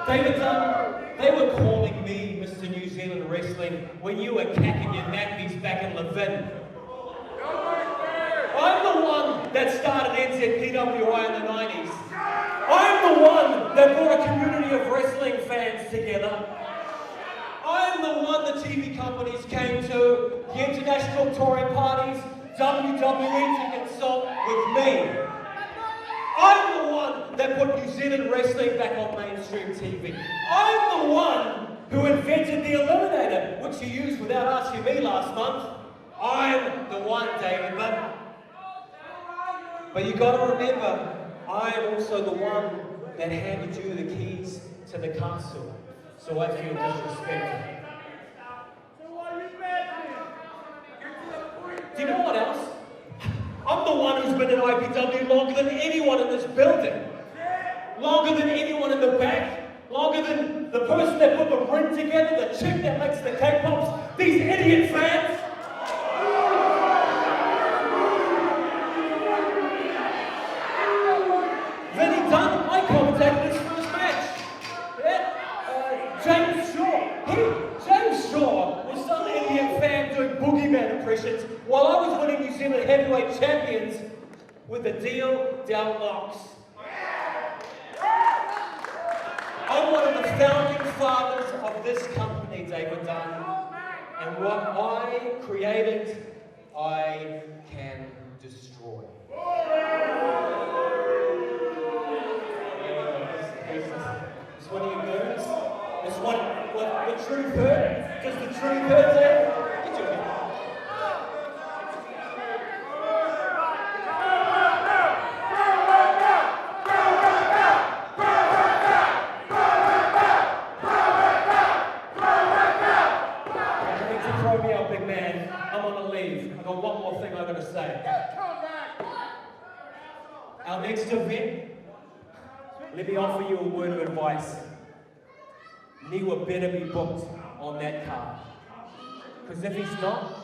David Dunn, they were calling me Mr. New Zealand Wrestling when you were cacking your nappies back in Levin. I'm the one that started NZPWI in the 90s. I'm the one that brought a community of wrestling fans together. I'm the one the TV companies came to, the international touring parties, WWE to consult with me. I'm the one that put New Zealand wrestling back on mainstream TV. I'm the one who invented the Eliminator, which you used without asking me last month. I'm the one, David, but you got to remember, I am also the one that handed you the keys to the castle, so I feel disrespected. Do you know what else? I'm the one who's been in IPW longer than anyone in this building. Longer than anyone in the back. Longer than the person that put the ring together, the chick that makes the cake pops, these idiot fans. Vinny Dunn, I commentated his first match. Yeah? James Shaw was some idiot fan doing boogeyman impressions while I was winning New Zealand heavyweight champions with the deal down locks. I'm one of the founding fathers of this company, David Dunn, and what I created, I can destroy. Is one of you goons? Is what the truth hurt? Does the truth hurt, David? Get your head. Our next event, let me offer you a word of advice. Niwa better be booked on that card. Because if he's not,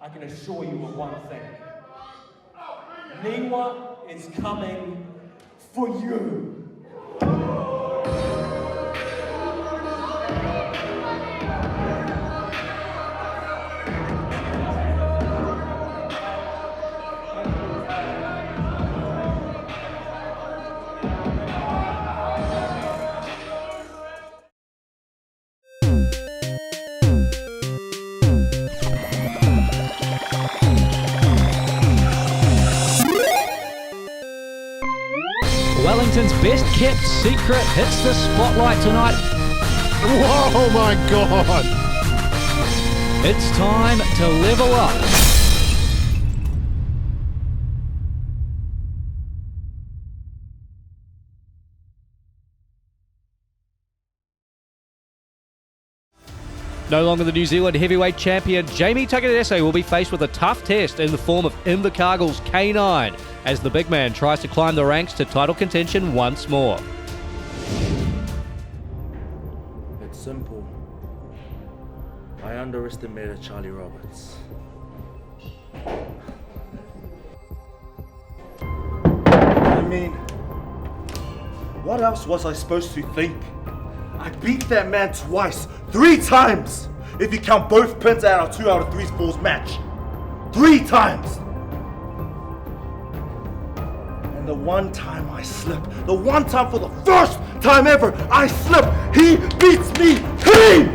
I can assure you of one thing. Niwa is coming for you. Wellington's best kept secret hits the spotlight tonight. Oh my God! It's time to level up. No longer the New Zealand heavyweight champion, Jamie Takadese will be faced with a tough test in the form of Invercargill's K9 as the big man tries to climb the ranks to title contention once more. It's simple. I underestimated Charlie Roberts. I mean, what else was I supposed to think? I beat that man twice, 3 times! If you count both pins out our 2 out of 3 falls match. 3 times! And the one time I slip, the one time for the first time ever I slip, he beats me clean!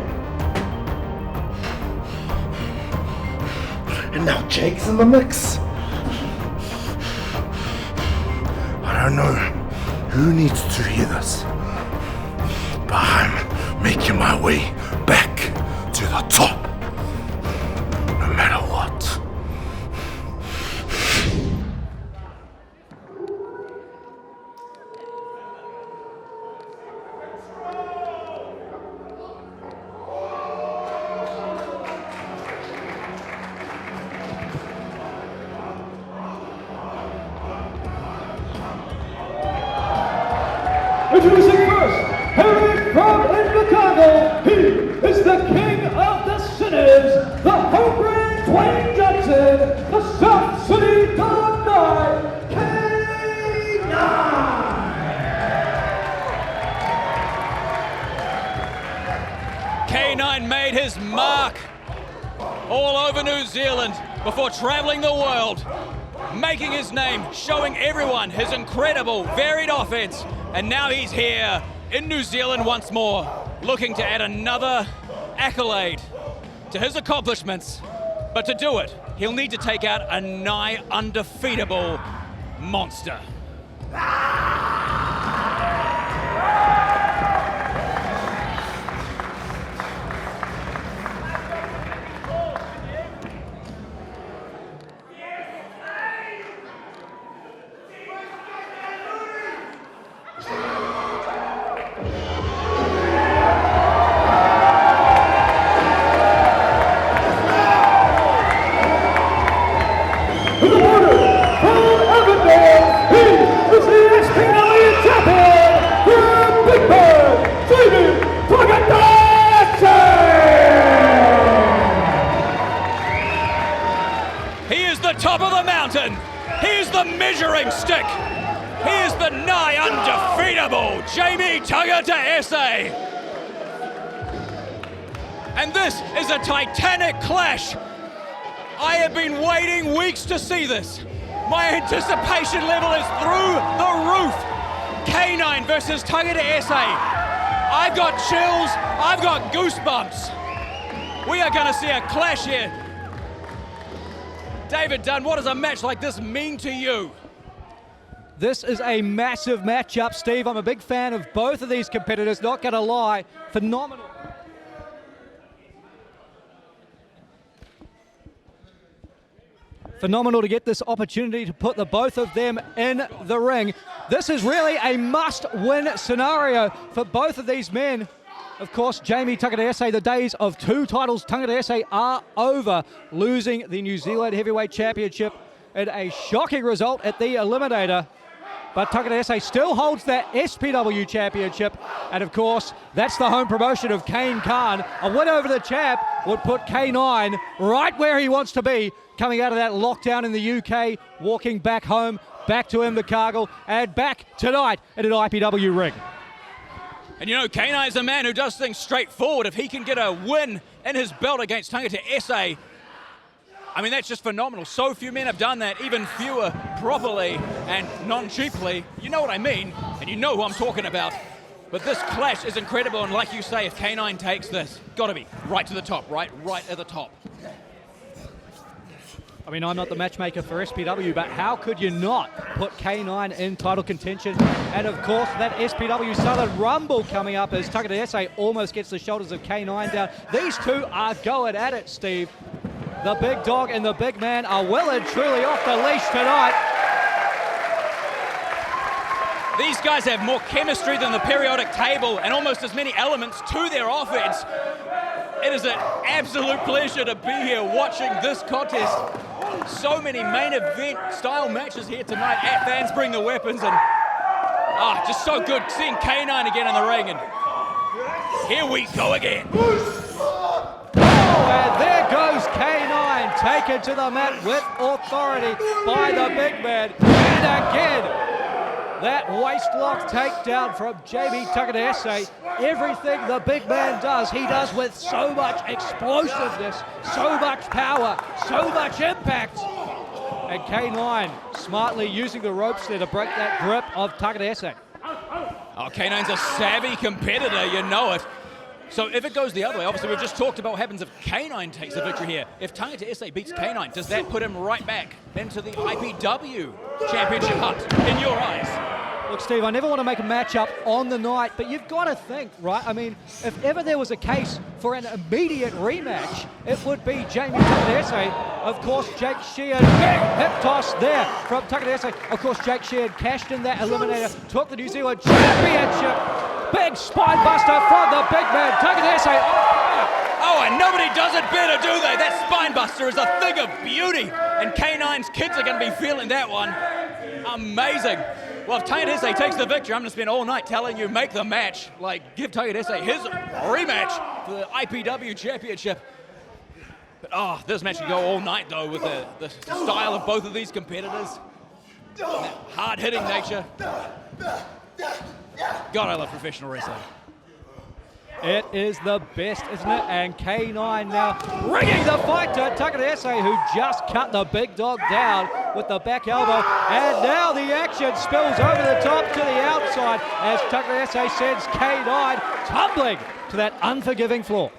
And now Jake's in the mix. I don't know who needs to hear this, but I'm making my way back to the top, no matter what. Introducing first, hailing from Invercargill, he is the king of the sinners, the homebred Dwayne Johnson, the South City Dark Knight, K9! K9 made his mark all over New Zealand before traveling the world, making his name, showing everyone his incredible, varied offense. And now he's here in New Zealand once more, looking to add another accolade to his accomplishments. But to do it, he'll need to take out a nigh undefeatable monster. top of the mountain. Here's the measuring stick. Here's the nigh undefeatable Jamie Tangata SA. And this is a titanic clash. I have been waiting weeks to see this. My anticipation level is through the roof. K9 versus Tangata SA. I've got chills, I've got goosebumps. We are going to see a clash here. David Dunn, what does a match like this mean to you? This is a massive matchup, Steve. I'm a big fan of both of these competitors, not going to lie. Phenomenal. Phenomenal to get this opportunity to put the both of them in the ring. This is really a must-win scenario for both of these men. Of course, Jamie Tangata SA, the days of 2 titles Tangata SA are over, losing the New Zealand Heavyweight Championship in a shocking result at the Eliminator. But Tangata SA still holds that SPW Championship, and of course, that's the home promotion of Kane Khan. A win over the champ would put K9 right where he wants to be, coming out of that lockdown in the UK, walking back home, back to Invercargill, and back tonight at an IPW ring. And you know, K9 is a man who does things straightforward. If he can get a win in his belt against Tangata SA, I mean, that's just phenomenal. So few men have done that, even fewer properly and non-cheaply. You know what I mean, and you know who I'm talking about. But this clash is incredible, and like you say, if K9 takes this, gotta be right to the top, right at the top. I mean, I'm not the matchmaker for SPW, but how could you not put K9 in title contention? And of course, that SPW Southern Rumble coming up as Tangata SA almost gets the shoulders of K9 down. These two are going at it, Steve. The big dog and the big man are well and truly off the leash tonight. These guys have more chemistry than the periodic table and almost as many elements to their offense. It is an absolute pleasure to be here watching this contest. So many main event style matches here tonight at Fans Bring the Weapons, and just so good seeing K9 again in the ring, and here we go again. And there goes K9, taken to the mat with authority by the big man. And again, that waistlock takedown from Jamie Tangata SA. Everything the big man does, he does with so much explosiveness, so much power, so much impact. And K9 smartly using the ropes there to break that grip of Tangata SA. Oh, K9's a savvy competitor, you know it. So if it goes the other way, obviously we've just talked about what happens if K9 takes the victory here. If Tangata SA beats K9, does that put him right back into the IPW championship hunt, in your eyes? Look, Steve, I never want to make a matchup on the night, but you've got to think, right? I mean, if ever there was a case for an immediate rematch, it would be Jamie Tangata SA. Of course, Jake Sheehan, hip toss there from Tangata SA. Of course, Jake Sheehan cashed in that eliminator, took the New Zealand Championship. Big spine buster from the big man, Tangata SA. Oh, and nobody does it better, do they? That spine buster is a thing of beauty, and K9's kids are going to be feeling that one. Amazing. Well, if Tangata SA takes the victory, I'm going to spend all night telling you, make the match. Like, give Tangata SA his rematch for the IPW Championship. But, this match can go all night, though, with the style of both of these competitors. That hard-hitting nature. God, I love professional wrestling. It is the best, isn't it? And K9 now ringing the fight to Tangata SA, who just cut the big dog down with the back elbow. And now the action spills over the top to the outside as Tangata SA sends K9 tumbling to that unforgiving floor.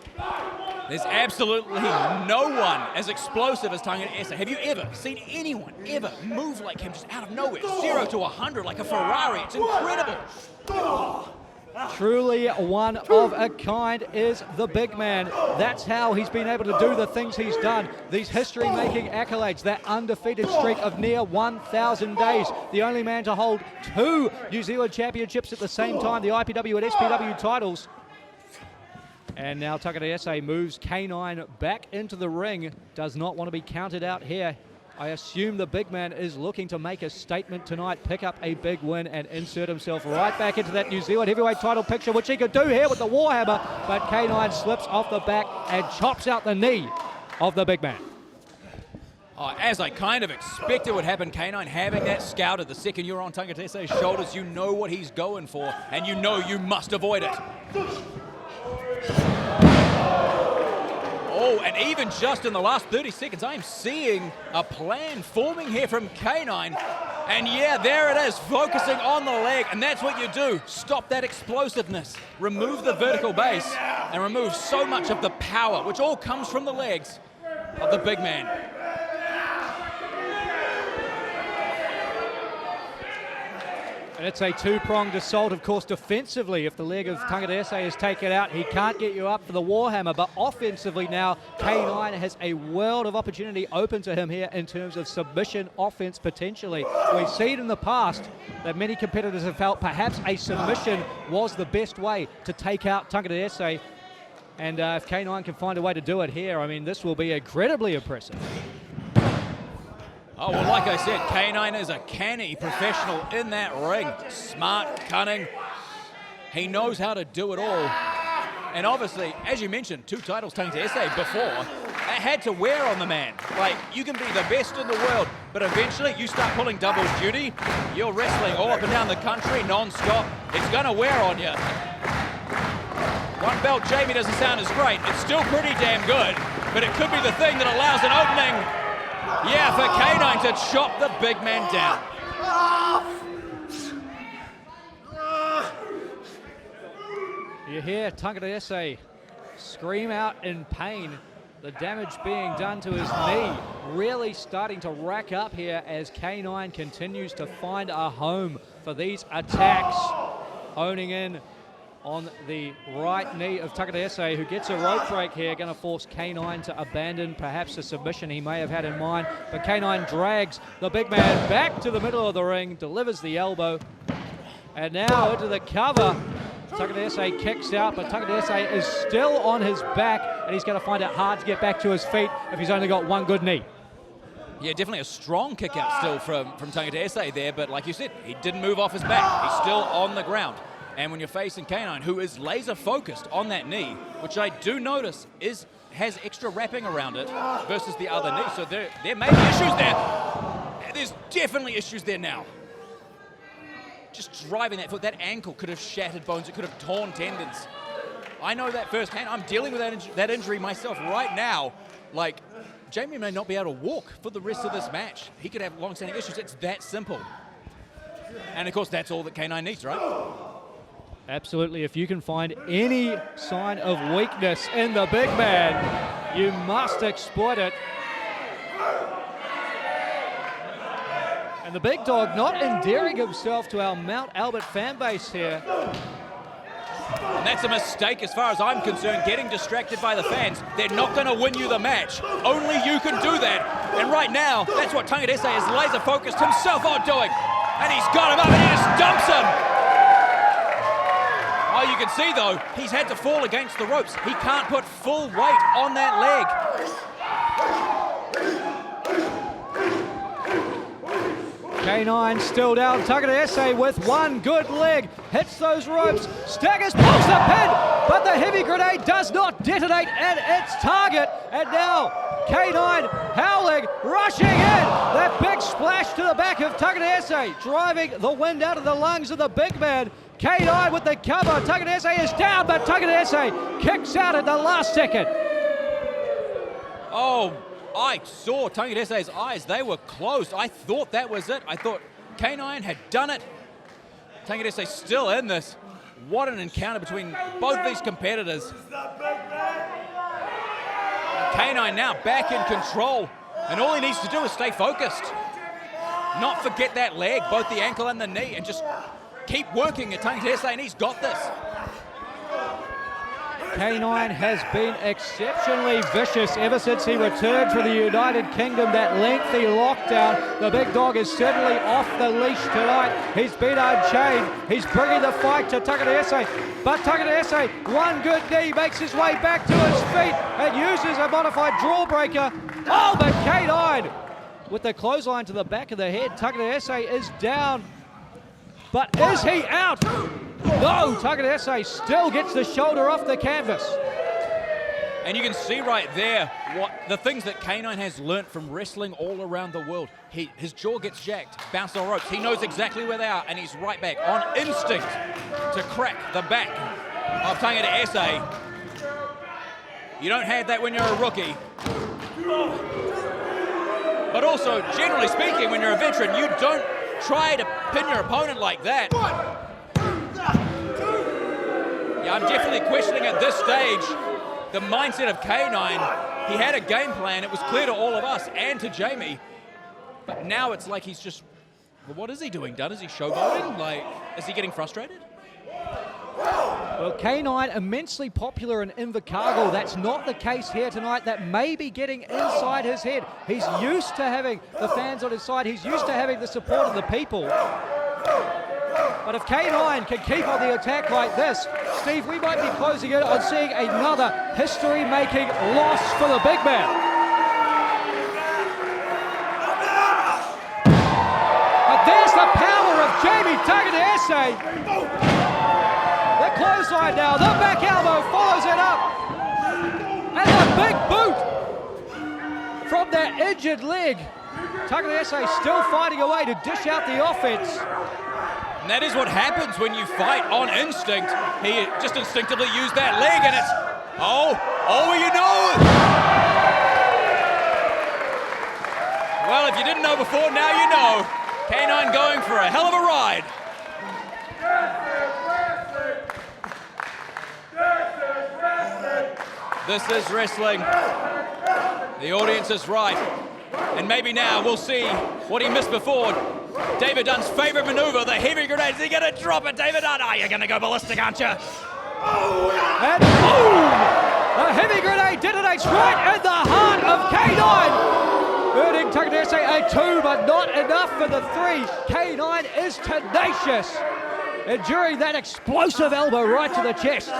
There's absolutely no one as explosive as Tangata SA. Have you ever seen anyone ever move like him just out of nowhere? 0 to 100 like a Ferrari. It's incredible. Truly one of a kind is the big man. That's how he's been able to do the things he's done. These history-making accolades, that undefeated streak of near 1,000 days. The only man to hold 2 New Zealand championships at the same time, the IPW and SPW titles. And now Tangata SA moves K9 back into the ring. Does not want to be counted out here. I assume the big man is looking to make a statement tonight, pick up a big win and insert himself right back into that New Zealand heavyweight title picture, which he could do here with the Warhammer, but K9 slips off the back and chops out the knee of the big man. Oh, as I kind of expected would happen, K9 having that scouted. The second you're on Tangatese's shoulders, you know what he's going for, and you know you must avoid it. Oh, and even just in the last 30 seconds, I'm seeing a plan forming here from K9. And yeah, there it is, focusing on the leg, and that's what you do. Stop that explosiveness, remove the vertical base, and remove so much of the power, which all comes from the legs of the big man. And it's a two-pronged assault, of course, defensively. If the leg of Tangateese is taken out, he can't get you up for the Warhammer. But offensively now, K9 has a world of opportunity open to him here in terms of submission offense potentially. We've seen in the past that many competitors have felt perhaps a submission was the best way to take out Tangateese. And if K9 can find a way to do it here, I mean, this will be incredibly impressive. Oh, well, like I said, K9 is a canny professional in that ring. Smart, cunning. He knows how to do it all. And obviously, as you mentioned, 2 titles Tangateese before, that had to wear on the man. Like, you can be the best in the world, but eventually you start pulling double duty. You're wrestling all up and down the country non-stop. It's going to wear on you. One belt Jamie doesn't sound as great. It's still pretty damn good, but it could be the thing that allows an opening. Yeah, for K9 to chop the big man down. You hear Tangateese scream out in pain. The damage being done to his knee really starting to rack up here as K9 continues to find a home for these attacks. Honing in on the right knee of Tangateese, who gets a rope break here, going to force K9 to abandon perhaps a submission he may have had in mind. But K9 drags the big man back to the middle of the ring, delivers the elbow, and now into the cover. Tangateese kicks out, but Tangateese is still on his back, and he's going to find it hard to get back to his feet if he's only got one good knee. Yeah, definitely a strong kick out still from Tangateese there, but like you said, he didn't move off his back. He's still on the ground. And when you're facing K9, who is laser focused on that knee, which I do notice has extra wrapping around it versus the other knee. So there may be issues there. There's definitely issues there now. Just driving that foot, that ankle could have shattered bones. It could have torn tendons. I know that firsthand. I'm dealing with that injury myself right now. Like, Jamie may not be able to walk for the rest of this match. He could have long-standing issues. It's that simple. And of course, that's all that K9 needs, right? Absolutely. If you can find any sign of weakness in the big man, you must exploit it. And the big dog not endearing himself to our Mount Albert fan base here. And that's a mistake as far as I'm concerned, getting distracted by the fans. They're not going to win you the match. Only you can do that. And right now, that's what Tangateese is laser focused himself on doing. And he's got him up and he just dumps him. Oh, you can see, though, he's had to fall against the ropes. He can't put full weight on that leg. K9 still down. Tangateese with one good leg. Hits those ropes. Staggers, pulls the pin, but the heavy grenade does not detonate at its target. And now K9 howling, rushing in. That big splash to the back of Tangateese, driving the wind out of the lungs of the big man. K9 with the cover. Tangateese is down, but Tangateese kicks out at the last second. Oh, I saw Tangatese's eyes. They were closed. I thought that was it. I thought K9 had done it. Tangateese still in this. What an encounter between both these competitors. K9 now back in control. And all he needs to do is stay focused. Not forget that leg, both the ankle and the knee, and just keep working at Tangateese, and he's got this. K9 has been exceptionally vicious ever since he returned from the United Kingdom, that lengthy lockdown. The big dog is certainly off the leash tonight. He's been unchained. He's bringing the fight to Tangateese. But Tangateese, one good knee, makes his way back to his feet and uses a modified drawbreaker. Oh, but K9 with the clothesline to the back of the head. Tangateese is down. But is he out? No, Tangateese still gets the shoulder off the canvas. And you can see right there what the things that K9 has learnt from wrestling all around the world. His jaw gets jacked, bounced on ropes. He knows exactly where they are, and he's right back on instinct to crack the back of Tangata Ese. You don't have that when you're a rookie. But also, generally speaking, when you're a veteran, you don't try to pin your opponent like that. Yeah, I'm definitely questioning at this stage the mindset of K9. He had a game plan. It was clear to all of us and to Jamie. But now it's like he's just, well, what is he doing, Dunn? Is he showboating? Like, is he getting frustrated? Well, K9 immensely popular in Invercargill. That's not the case here tonight. That may be getting inside his head. He's used to having the fans on his side. He's used to having the support of the people. But if K9 can keep on the attack like this, Steve, we might be closing in on seeing another history-making loss for the big man. But there's the power of Jamie Tagadaese. The clothesline now, the back elbow follows it up. And the big boot from that injured leg. Tagadaese still fighting away to dish out the offense. And that is what happens when you fight on instinct. He just instinctively used that leg, and it's, oh, you know. Well, if you didn't know before, now you know. K9 going for a hell of a ride. This is wrestling. The audience is right. And maybe now we'll see what he missed before. David Dunn's favorite maneuver, the heavy grenade. Is he going to drop it, David Dunn? Oh, you're going to go ballistic, aren't you? And boom! The heavy grenade detonates right in the heart of K9. Earning Tagadaese a 2, but not enough for the 3. K9 is tenacious, enduring that explosive elbow right to the chest.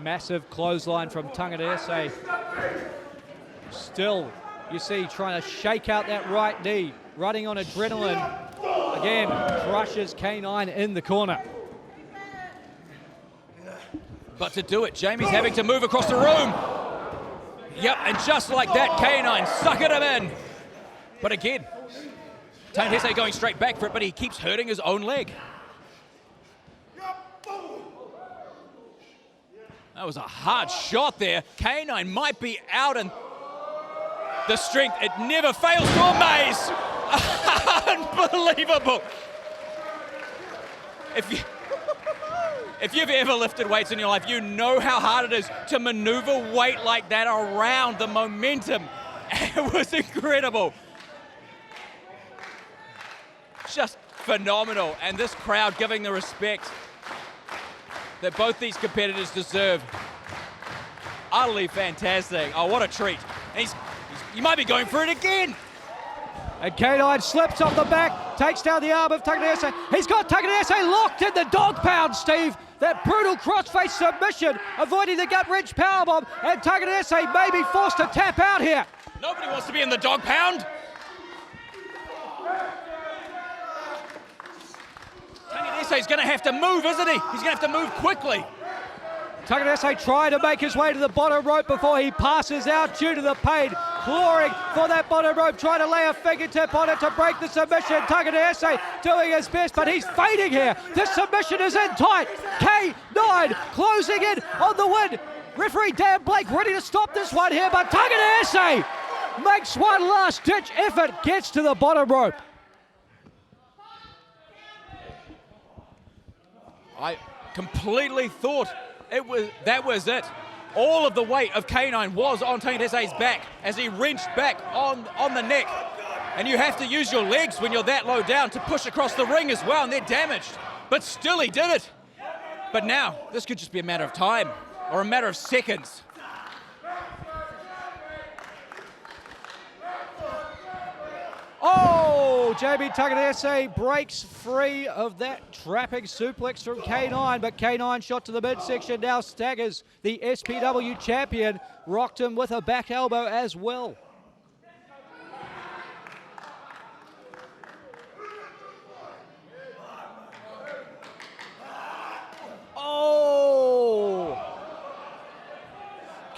Massive clothesline from Tagadaese. Still, you see, trying to shake out that right knee, running on adrenaline. Again, crushes K9 in the corner. But to do it, Jamie's having to move across the room. Yep, and just like that, K9 suckered him in. But again, Tagadaese going straight back for it, but he keeps hurting his own leg. That was a hard shot there. K9 might be out, and the strength, it never fails to amaze. Unbelievable. If you've ever lifted weights in your life, you know how hard it is to maneuver weight like that around the momentum. It was incredible. Just phenomenal. And this crowd giving the respect that both these competitors deserve. Utterly fantastic. Oh, what a treat. And he might be going for it again. And K9 slips off the back, takes down the arm of Tagadaese. He's got Tagadaese locked in the dog pound, Steve. That brutal crossface submission, avoiding the gut-wrench powerbomb, and Tagadaese may be forced to tap out here. Nobody wants to be in the dog pound. Tagadaese's going to have to move, isn't he? He's going to have to move quickly. Tagadaese trying to make his way to the bottom rope before he passes out due to the pain. Clawing for that bottom rope, trying to lay a fingertip on it to break the submission. Tagadaese doing his best, but he's fading here. This submission is in tight. K9 closing in on the win. Referee Dan Blake ready to stop this one here, but Tagadaese makes one last ditch effort, gets to the bottom rope. I completely thought that was it. All of the weight of K9 was on Tagadaese's back as he wrenched back on the neck. And you have to use your legs when you're that low down to push across the ring as well, and they're damaged. But still he did it. But now, this could just be a matter of time, or a matter of seconds. Oh, JB Tagadaese breaks free of that trapping suplex from K9, but K9 shot to the midsection, now staggers the SPW champion, rocked him with a back elbow as well.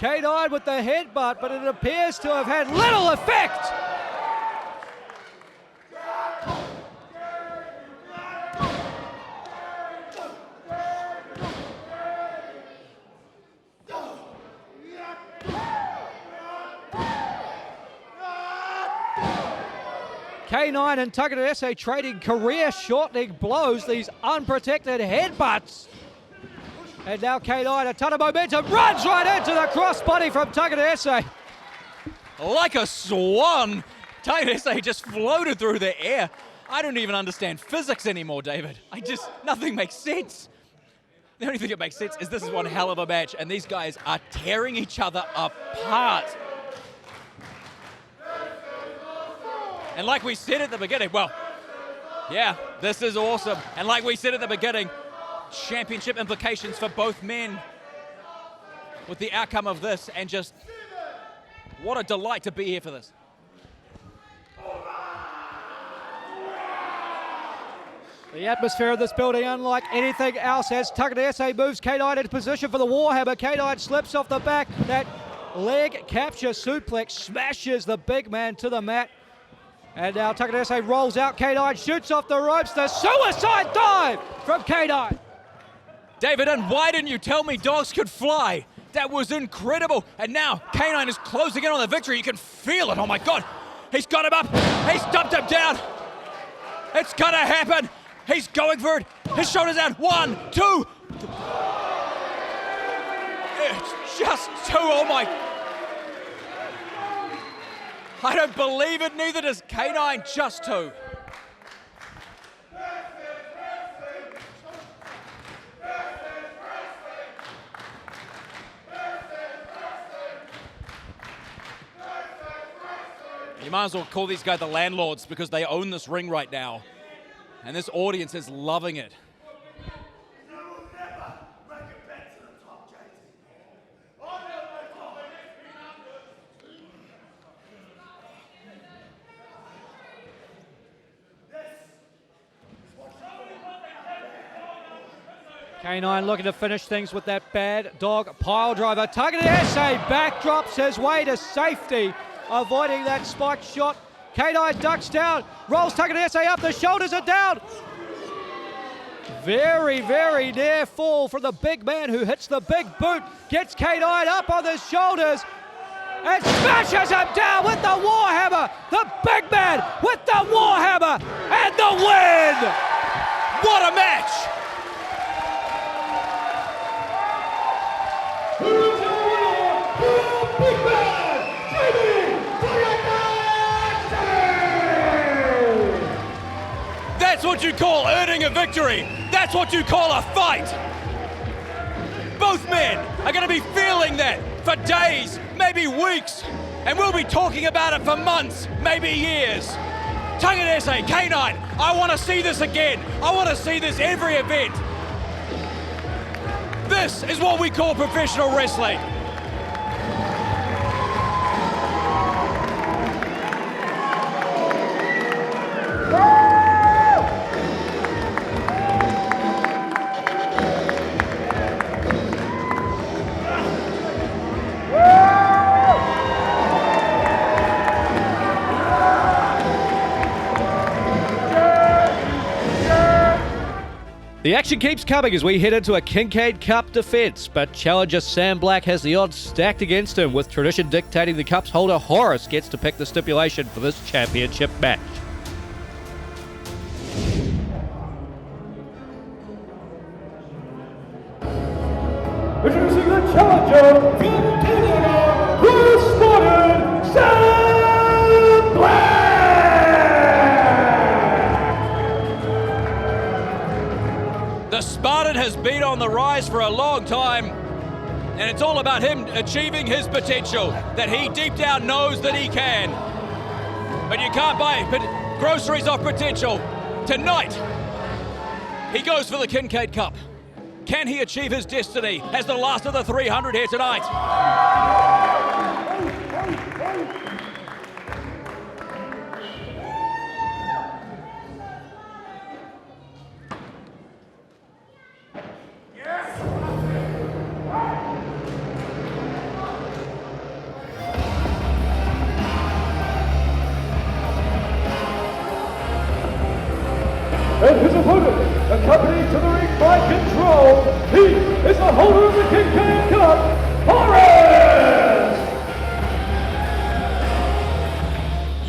K9 with the headbutt, but it appears to have had little effect. K9 and Tagadese trading career-shortening blows, these unprotected headbutts. And now K9, a ton of momentum, runs right into the crossbody from Tagadese. Like a swan, Tagadese just floated through the air. I don't even understand physics anymore, David. Nothing makes sense. The only thing that makes sense is this is one hell of a match, and these guys are tearing each other apart. And like we said at the beginning, well, yeah, this is awesome. And like we said at the beginning, championship implications for both men with the outcome of this, and just what a delight to be here for this. The atmosphere of this building unlike anything else as Tagadese moves K9 into position for the Warhammer. K9 slips off the back. That leg capture suplex smashes the big man to the mat. And now Tagadese rolls out, K9 shoots off the ropes, the suicide dive from K9. David, and why didn't you tell me dogs could fly? That was incredible. And now K9 is closing in on the victory. You can feel it, oh my God. He's got him up, he's dumped him down. It's gonna happen. He's going for it, his shoulders down, 1, 2. It's just 2, oh my. I don't believe it, neither does K9, just 2. You might as well call these guys the landlords because they own this ring right now. And this audience is loving it. K9 looking to finish things with that bad dog pile driver. Tagadese backdrops his way to safety, avoiding that spike shot. K9 ducks down, rolls Tagadese up, the shoulders are down. Very, very near fall for the big man who hits the big boot, gets K9 up on the shoulders and smashes him down with the Warhammer. The big man with the Warhammer and the win. What a match! That's what you call earning a victory. That's what you call a fight. Both men are going to be feeling that for days, maybe weeks, and we'll be talking about it for months, maybe years. Tagadese, K9, I want to see this again. I want to see this every event. This is what we call professional wrestling. The action keeps coming as we head into a Kincaid Cup defence, but challenger Sam Black has the odds stacked against him, with tradition dictating the Cup's holder Horace gets to pick the stipulation for this championship match. Introducing the challenger from Canada, who spotted Sam Black! The Spartan has been on the rise for a long time, and it's all about him achieving his potential that he deep down knows that he can. But you can't buy groceries off potential. Tonight, he goes for the Kincaid Cup. Can he achieve his destiny as the last of the 300 here tonight? Kincaid Cup, Horace!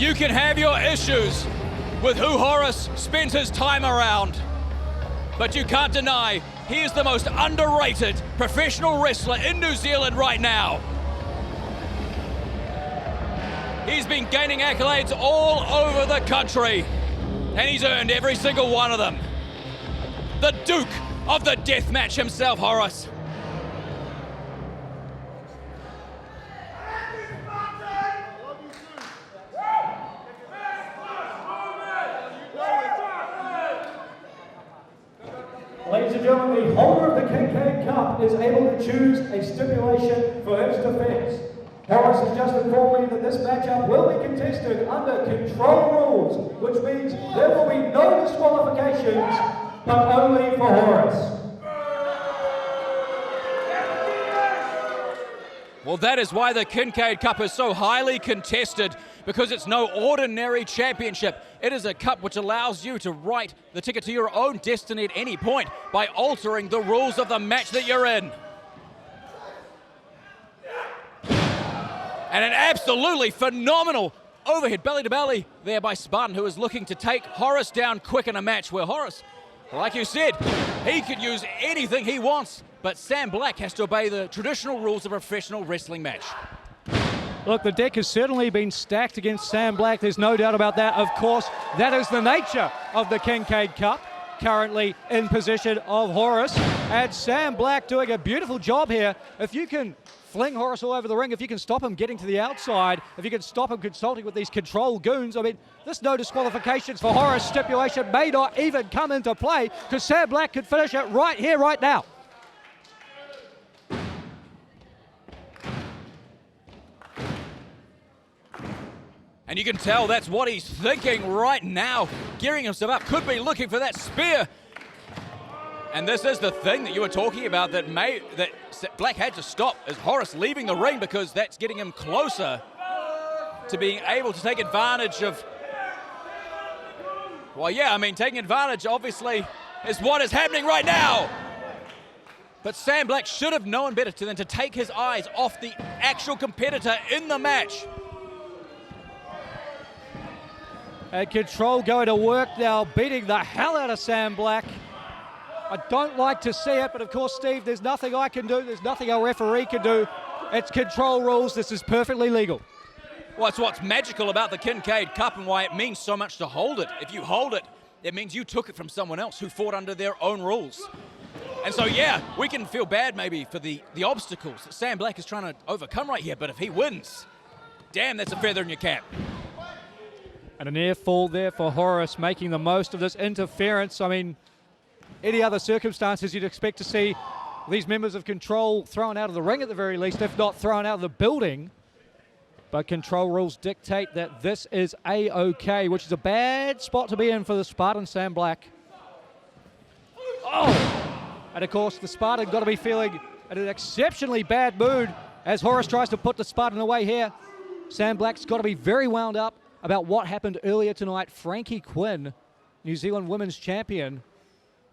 You can have your issues with who Horace spends his time around, but you can't deny he is the most underrated professional wrestler in New Zealand right now. He's been gaining accolades all over the country, and he's earned every single one of them. The Duke of the Deathmatch himself, Horace. Ladies and gentlemen, the holder of the Kincaid Cup is able to choose a stipulation for his defense. Horace has just informed me that this matchup will be contested under control rules, which means there will be no disqualifications, but only for Horace. Well, that is why the Kincaid Cup is so highly contested, because it's no ordinary championship. It is a cup which allows you to write the ticket to your own destiny at any point by altering the rules of the match that you're in. And an absolutely phenomenal overhead belly to belly there by Spartan, who is looking to take Horace down quick in a match where Horace, like you said, he could use anything he wants, but Sam Black has to obey the traditional rules of a professional wrestling match. Look, the deck has certainly been stacked against Sam Black. There's no doubt about that. Of course, that is the nature of the Kincaid Cup, currently in possession of Horace. And Sam Black doing a beautiful job here. If you can fling Horace all over the ring, if you can stop him getting to the outside, if you can stop him consulting with these control goons, I mean, there's no disqualifications for Horace. Stipulation may not even come into play, because Sam Black could finish it right here, right now. And you can tell that's what he's thinking right now, gearing himself up, could be looking for that spear. And this is the thing that you were talking about that Black had to stop, is Horace leaving the ring, because that's getting him closer to being able to take advantage of, well, yeah, I mean, taking advantage obviously is what is happening right now. But Sam Black should have known better than to take his eyes off the actual competitor in the match. And control going to work now, beating the hell out of Sam Black. I don't like to see it, but of course, Steve, there's nothing I can do. There's nothing our referee can do. It's control rules. This is perfectly legal. Well, it's what's magical about the Kincaid Cup and why it means so much to hold it. If you hold it, it means you took it from someone else who fought under their own rules. And so, yeah, we can feel bad maybe for the obstacles that Sam Black is trying to overcome right here, but if he wins, damn, that's a feather in your cap. And a near fall there for Horace, making the most of this interference. I mean, any other circumstances you'd expect to see these members of control thrown out of the ring at the very least, if not thrown out of the building. But control rules dictate that this is A-OK, which is a bad spot to be in for the Spartan Sam Black. Oh! And of course, the Spartan got to be feeling in an exceptionally bad mood as Horace tries to put the Spartan away here. Sam Black's got to be very wound up about what happened earlier tonight. Frankie Quinn, New Zealand Women's Champion,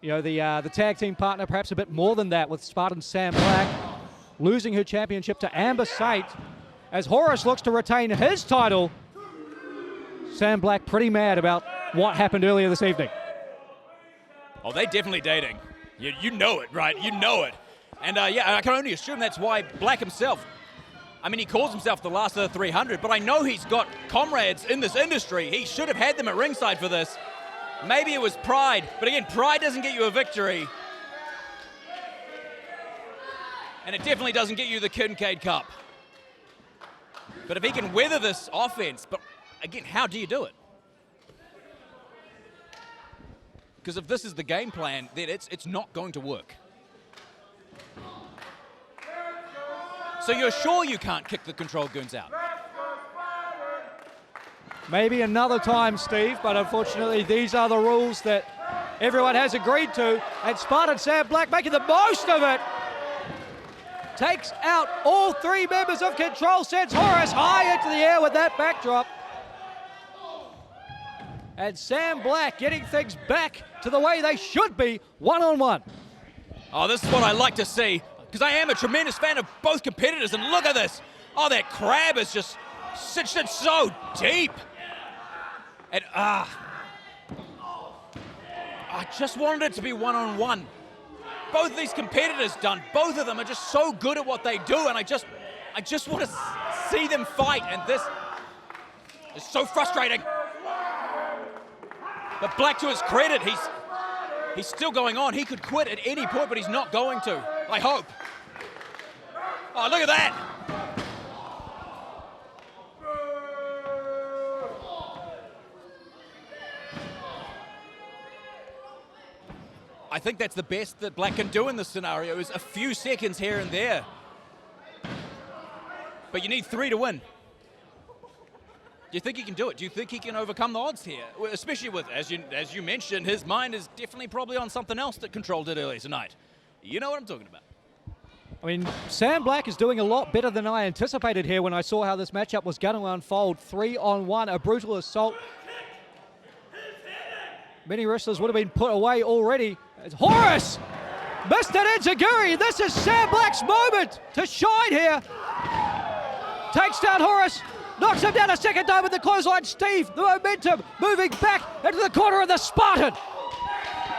you know, the tag team partner, perhaps a bit more than that, with Spartan Sam Black losing her championship to Amber Saint. As Horace looks to retain his title, Sam Black pretty mad about what happened earlier this evening. Oh, they're definitely dating. You know it, right? You know it. And yeah, I can only assume that's why Black himself, I mean, he calls himself the last of the 300, but I know he's got comrades in this industry. He should have had them at ringside for this. Maybe it was pride, but again, pride doesn't get you a victory. And it definitely doesn't get you the Kincaid Cup. But if he can weather this offense, but again, how do you do it? Because if this is the game plan, then it's not going to work. So you're sure you can't kick the control goons out? Maybe another time, Steve, but unfortunately these are the rules that everyone has agreed to, and Spartan Sam Black making the most of it. Takes out all three members of control, sends Horace high into the air with that backdrop. And Sam Black getting things back to the way they should be, one-on-one. Oh, this is what I like to see. because I am a tremendous fan of both competitors, and look at this. Oh, that crab is just cinched it so deep. And I just wanted it to be one-on-one. Both of these competitors done. Both of them are just so good at what they do, and I just want to see them fight, and this is so frustrating. But Black, to his credit, he's still going on. He could quit at any point, but he's not going to. I hope. Oh, look at that. I think that's the best that Black can do in this scenario, is a few seconds here and there. But you need 3 to win. Do you think he can do it? Do you think he can overcome the odds here? Well, especially with, as you mentioned, his mind is definitely probably on something else that Control did earlier tonight. You know what I'm talking about. I mean, Sam Black is doing a lot better than I anticipated here when I saw how this matchup was going to unfold. 3-on-1, a brutal assault. Many wrestlers would have been put away already. It's Horace! Mr. Enziguri, this is Sam Black's moment to shine here. Takes down Horace, knocks him down a second time with the clothesline. Steve, the momentum, moving back into the corner of the Spartan.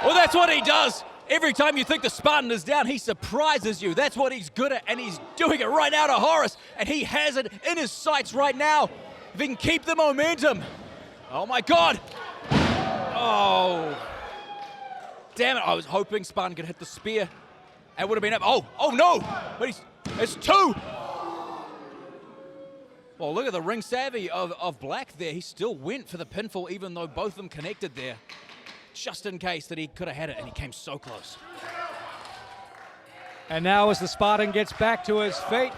Well, that's what he does. Every time you think the Spartan is down, he surprises you. That's what he's good at, and he's doing it right now to Horace, and he has it in his sights right now. If he can keep the momentum. Oh, my God. Oh. Damn it, I was hoping Spartan could hit the spear. It would have been up. Oh no! But it's 2. Well, look at the ring savvy of Black there. He still went for the pinfall even though both of them connected there. Just in case that he could have had it, and he came so close. And now as the Spartan gets back to his feet,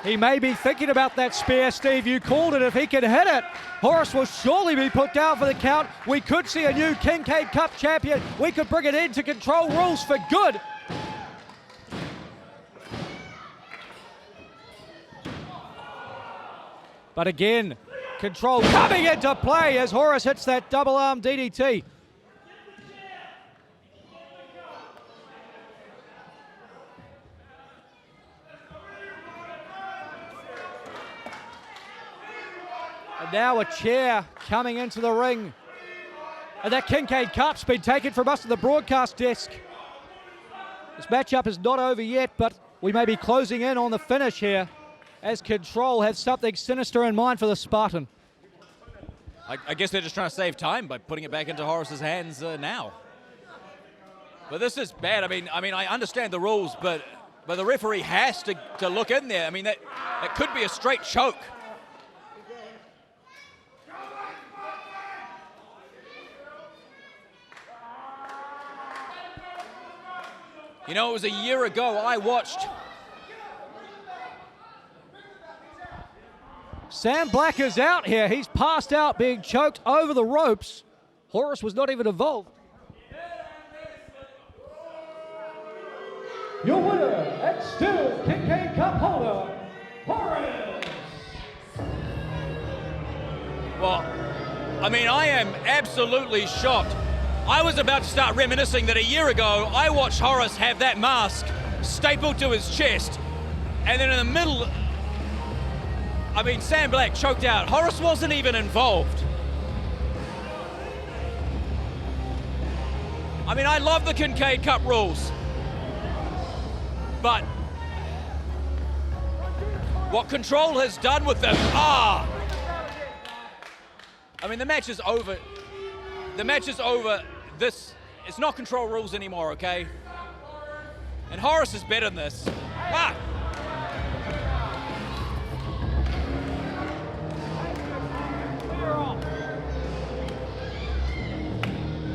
he may be thinking about that spear. Steve, you called it. If he can hit it, Horace will surely be put down for the count. We could see a new Kincaid Cup champion. We could bring it into Control rules for good. But again, Control coming into play as Horace hits that double arm DDT. And now a chair coming into the ring. And that Kincaid Cup's been taken from us to the broadcast desk. This matchup is not over yet, but we may be closing in on the finish here as Control have something sinister in mind for the Spartan. I guess they're just trying to save time by putting it back into Horace's hands now. But this is bad. I mean, I understand the rules, but the referee has to look in there. I mean, that could be a straight choke. You know, it was a year ago I watched. Sam Black is out here. He's passed out, being choked over the ropes. Horace was not even involved. Your winner and still Kincaid Cup holder, Horace. Well, I mean, I am absolutely shocked. I was about to start reminiscing that a year ago, I watched Horace have that mask stapled to his chest. And then in the middle, I mean, Sam Black choked out. Horace wasn't even involved. I mean, I love the Kincaid Cup rules. But what Control has done with them, I mean, the match is over. The match is over. It's not Control rules anymore, okay? And Horace is better than this.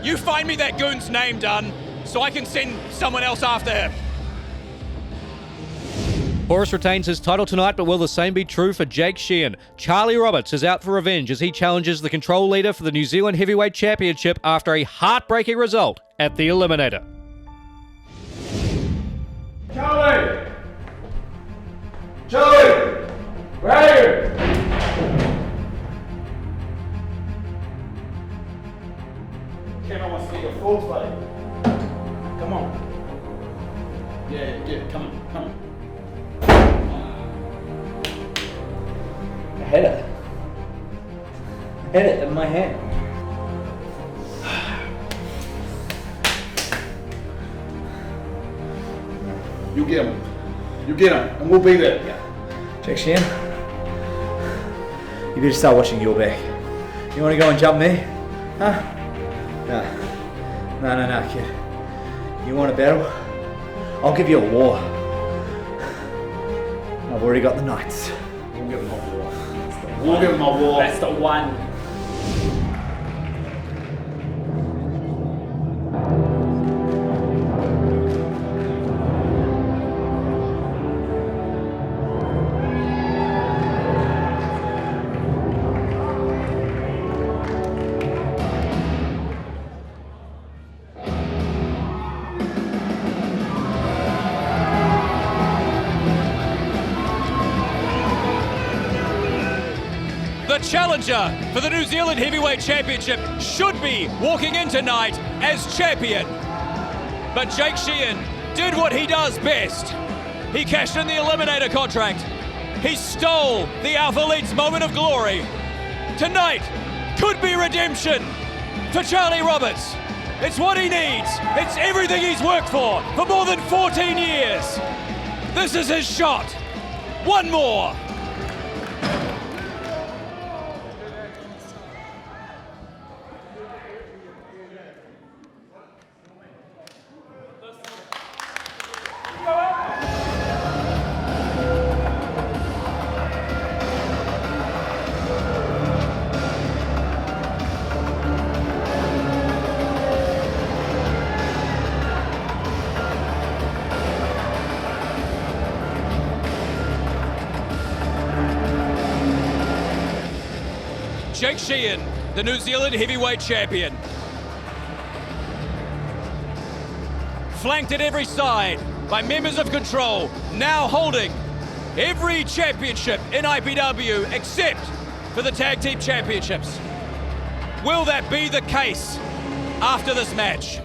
You find me that goon's name, Dunn, so I can send someone else after him. Horace retains his title tonight, but will the same be true for Jake Sheehan? Charlie Roberts is out for revenge as he challenges the Control leader for the New Zealand Heavyweight Championship after a heartbreaking result at the Eliminator. Charlie! Charlie! Where are you? Ken, I want to see your full play. Come on. Yeah, I had it. I had it in my hand. You get him. You get him, and we'll be there. Jack Sheehan, you better start watching your back. You want to go and jump me? Huh? No, kid. You want a battle? I'll give you a war. I've already got the knights. We'll give him a war. We'll give him a war. That's the one. The challenger for the New Zealand Heavyweight Championship should be walking in tonight as champion. But Jake Sheehan did what he does best. He cashed in the Eliminator contract. He stole the Alpha Elite's moment of glory. Tonight could be redemption for Charlie Roberts. It's what he needs. It's everything he's worked for more than 14 years. This is his shot. One more. Jake Sheehan, the New Zealand Heavyweight Champion. Flanked at every side by members of Control, now holding every championship in IPW except for the Tag Team Championships. Will that be the case after this match?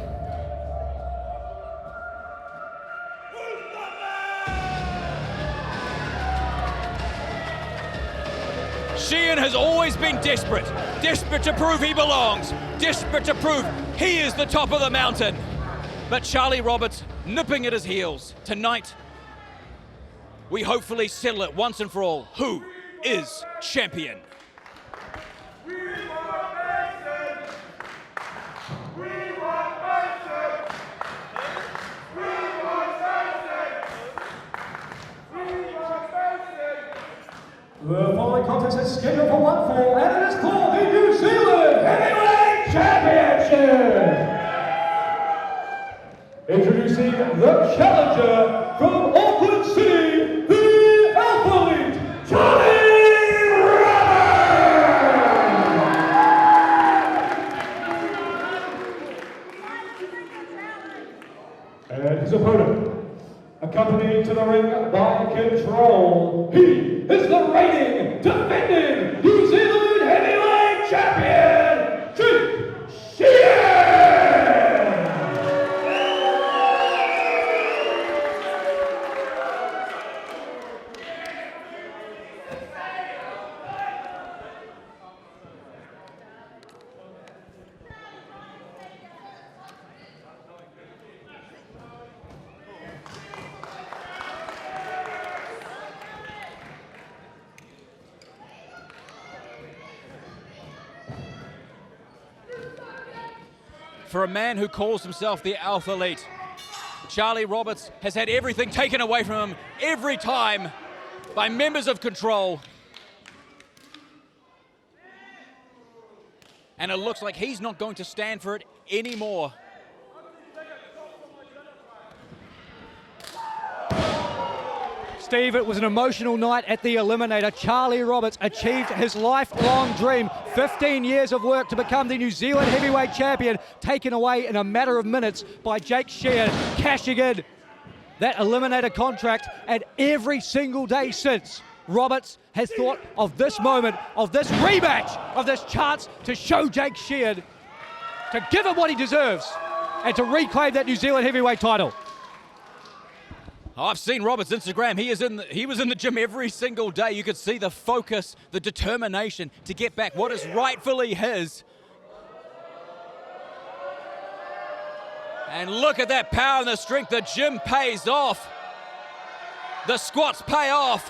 Sheehan has always been desperate to prove he belongs, desperate to prove he is the top of the mountain. But Charlie Roberts nipping at his heels. Tonight, we hopefully settle it once and for all. Who is champion? The following contest is scheduled for one fall, and it is for the New Zealand Heavyweight Championship. Introducing the challenger from Auckland City, the Alpha Elite, Charlie Roberts. And his opponent, accompanied to the ring by Control, he is the reigning, defending New Zealand Heavyweight Champion, Jake Sheehan! For a man who calls himself the Alpha Elite, Charlie Roberts has had everything taken away from him every time by members of Control. And it looks like he's not going to stand for it anymore. Steve, it was an emotional night at the Eliminator. Charlie Roberts achieved his lifelong dream. 15 years of work to become the New Zealand Heavyweight Champion, taken away in a matter of minutes by Jake Sheehan, cashing in that Eliminator contract. And every single day since, Roberts has thought of this moment, of this rematch, of this chance to show Jake Sheehan, to give him what he deserves, and to reclaim that New Zealand Heavyweight title. Oh, I've seen Robert's Instagram. He was in the gym every single day. You could see the focus, the determination to get back what is rightfully his. And look at that power and the strength. The gym pays off. The squats pay off.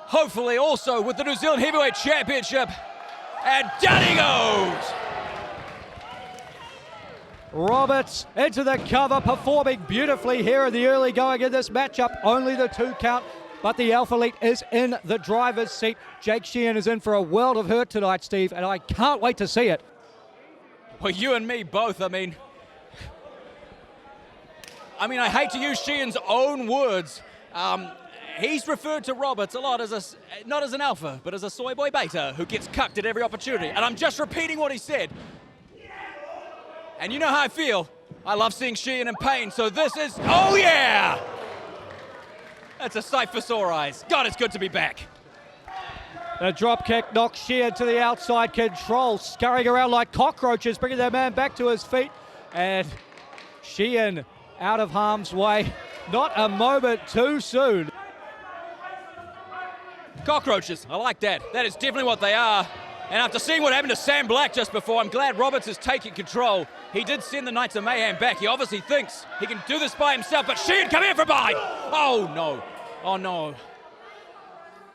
Hopefully also with the New Zealand Heavyweight Championship. And down he goes. Roberts into the cover, performing beautifully here in the early going in this matchup. Only the 2 count, but the Alpha Elite is in the driver's seat. Jake Sheehan is in for a world of hurt tonight, Steve, and I can't wait to see it. Well, you and me both. I mean, I hate to use Sheehan's own words. He's referred to Roberts a lot as not as an alpha, but as a soy boy beta who gets cucked at every opportunity. And I'm just repeating what he said. And you know how I feel. I love seeing Sheehan in pain, so this is, oh yeah! That's a sight for sore eyes. God, it's good to be back. The drop kick knocks Sheehan to the outside control, scurrying around like cockroaches, bringing their man back to his feet. And Sheehan out of harm's way. Not a moment too soon. Cockroaches, I like that. That is definitely what they are. And after seeing what happened to Sam Black just before, I'm glad Roberts is taking control. He did send the Knights of Mayhem back. He obviously thinks he can do this by himself, but Sheehan, come here from behind! Oh no, oh no.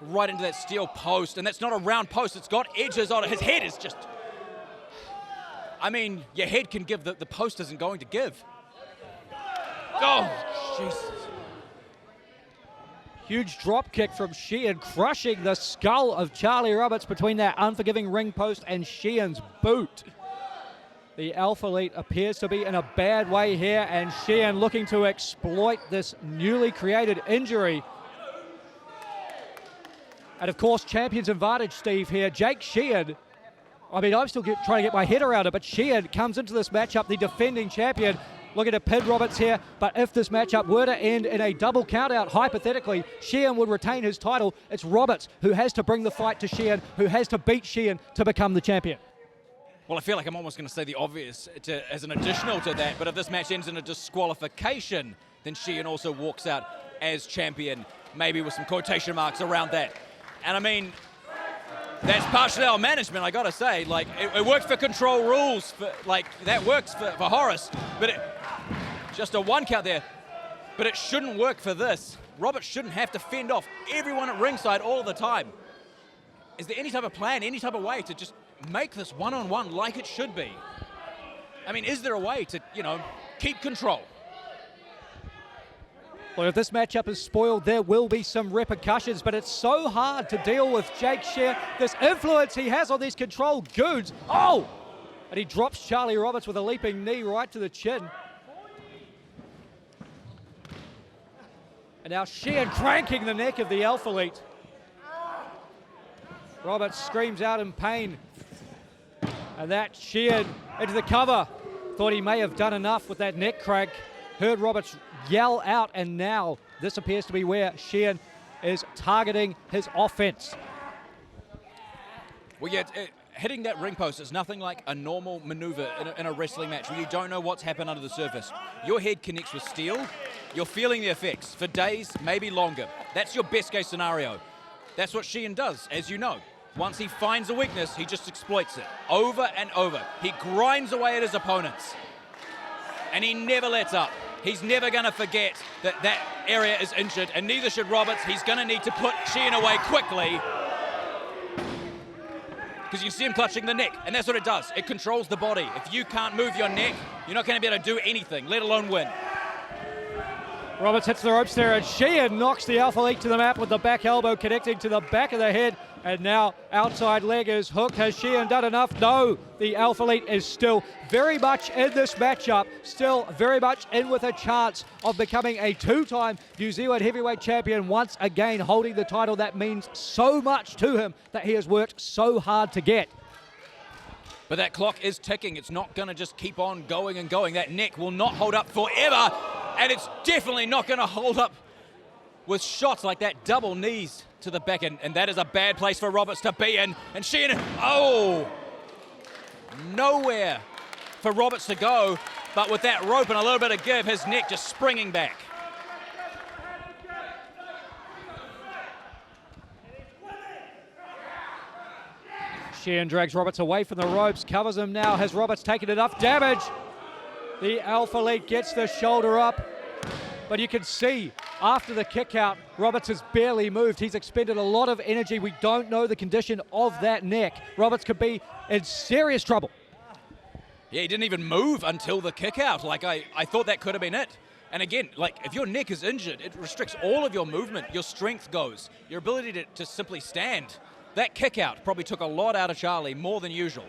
Right into that steel post, and that's not a round post, it's got edges on it. His head is just... your head can give, the post isn't going to give. Oh, Jesus. Huge drop kick from Sheehan, crushing the skull of Charlie Roberts between that unforgiving ring post and Sheehan's boot. The Alpha Elite appears to be in a bad way here, and Sheehan looking to exploit this newly created injury. And of course, champion's advantage, Steve, here. Jake Sheehan, I'm still trying to get my head around it, but Sheehan comes into this matchup, the defending champion, looking to pin Roberts here, but if this matchup were to end in a double countout, hypothetically, Sheehan would retain his title. It's Roberts who has to bring the fight to Sheehan, who has to beat Sheehan to become the champion. Well, I feel like I'm almost going to say the obvious as an additional to that, but if this match ends in a disqualification, then Sheehan also walks out as champion, maybe with some quotation marks around that. And that's partially our management, I gotta say. It worked for Control Rules, that works for Horace, but just a 1 count there. But it shouldn't work for this. Roberts shouldn't have to fend off everyone at ringside all the time. Is there any type of plan, any type of way to just make this one-on-one like it should be? Is there a way to, keep control? Well, if this matchup is spoiled, there will be some repercussions, but it's so hard to deal with Jake Sheehan, this influence he has on these Control goons. Oh! And he drops Charlie Roberts with a leaping knee right to the chin. And now Sheehan cranking the neck of the Alpha Elite. Roberts screams out in pain. And that Sheehan into the cover. Thought he may have done enough with that neck crank. Heard Roberts yell out, and now this appears to be where Sheehan is targeting his offense. Well, yeah, hitting that ring post is nothing like a normal maneuver in a wrestling match where you don't know what's happened under the surface. Your head connects with steel. You're feeling the effects for days, maybe longer. That's your best case scenario. That's what Sheehan does, as you know. Once he finds a weakness, he just exploits it over and over. He grinds away at his opponents, and he never lets up. He's never going to forget that that area is injured, and neither should Roberts. He's going to need to put Sheehan away quickly, because you see him clutching the neck, and that's what it does. It controls the body. If you can't move your neck, you're not going to be able to do anything, let alone win. Roberts hits the ropes there, and Sheehan knocks the Alpha Elite to the mat with the back elbow connecting to the back of the head. And now outside leg is hooked. Has Sheehan done enough? No. The Alpha Elite is still very much in this matchup, still very much in with a chance of becoming a 2-time New Zealand heavyweight champion, once again holding the title that means so much to him, that he has worked so hard to get. But that clock is ticking. It's not going to just keep on going and going. That neck will not hold up forever, and it's definitely not going to hold up with shots like that, double knees to the back, and that is a bad place for Roberts to be in. And Sheehan, oh, nowhere for Roberts to go, but with that rope and a little bit of give, his neck just springing back. Sheehan drags Roberts away from the ropes, covers him now. Has Roberts taken enough damage? The Alpha Elite gets the shoulder up, but you can see after the kick out, Roberts has barely moved. He's expended a lot of energy. We don't know the condition of that neck. Roberts could be in serious trouble. Yeah, he didn't even move until the kick out. Like, I thought that could have been it. And again, like, if your neck is injured, it restricts all of your movement. Your strength goes. Your ability to simply stand. That kick out probably took a lot out of Charlie, more than usual.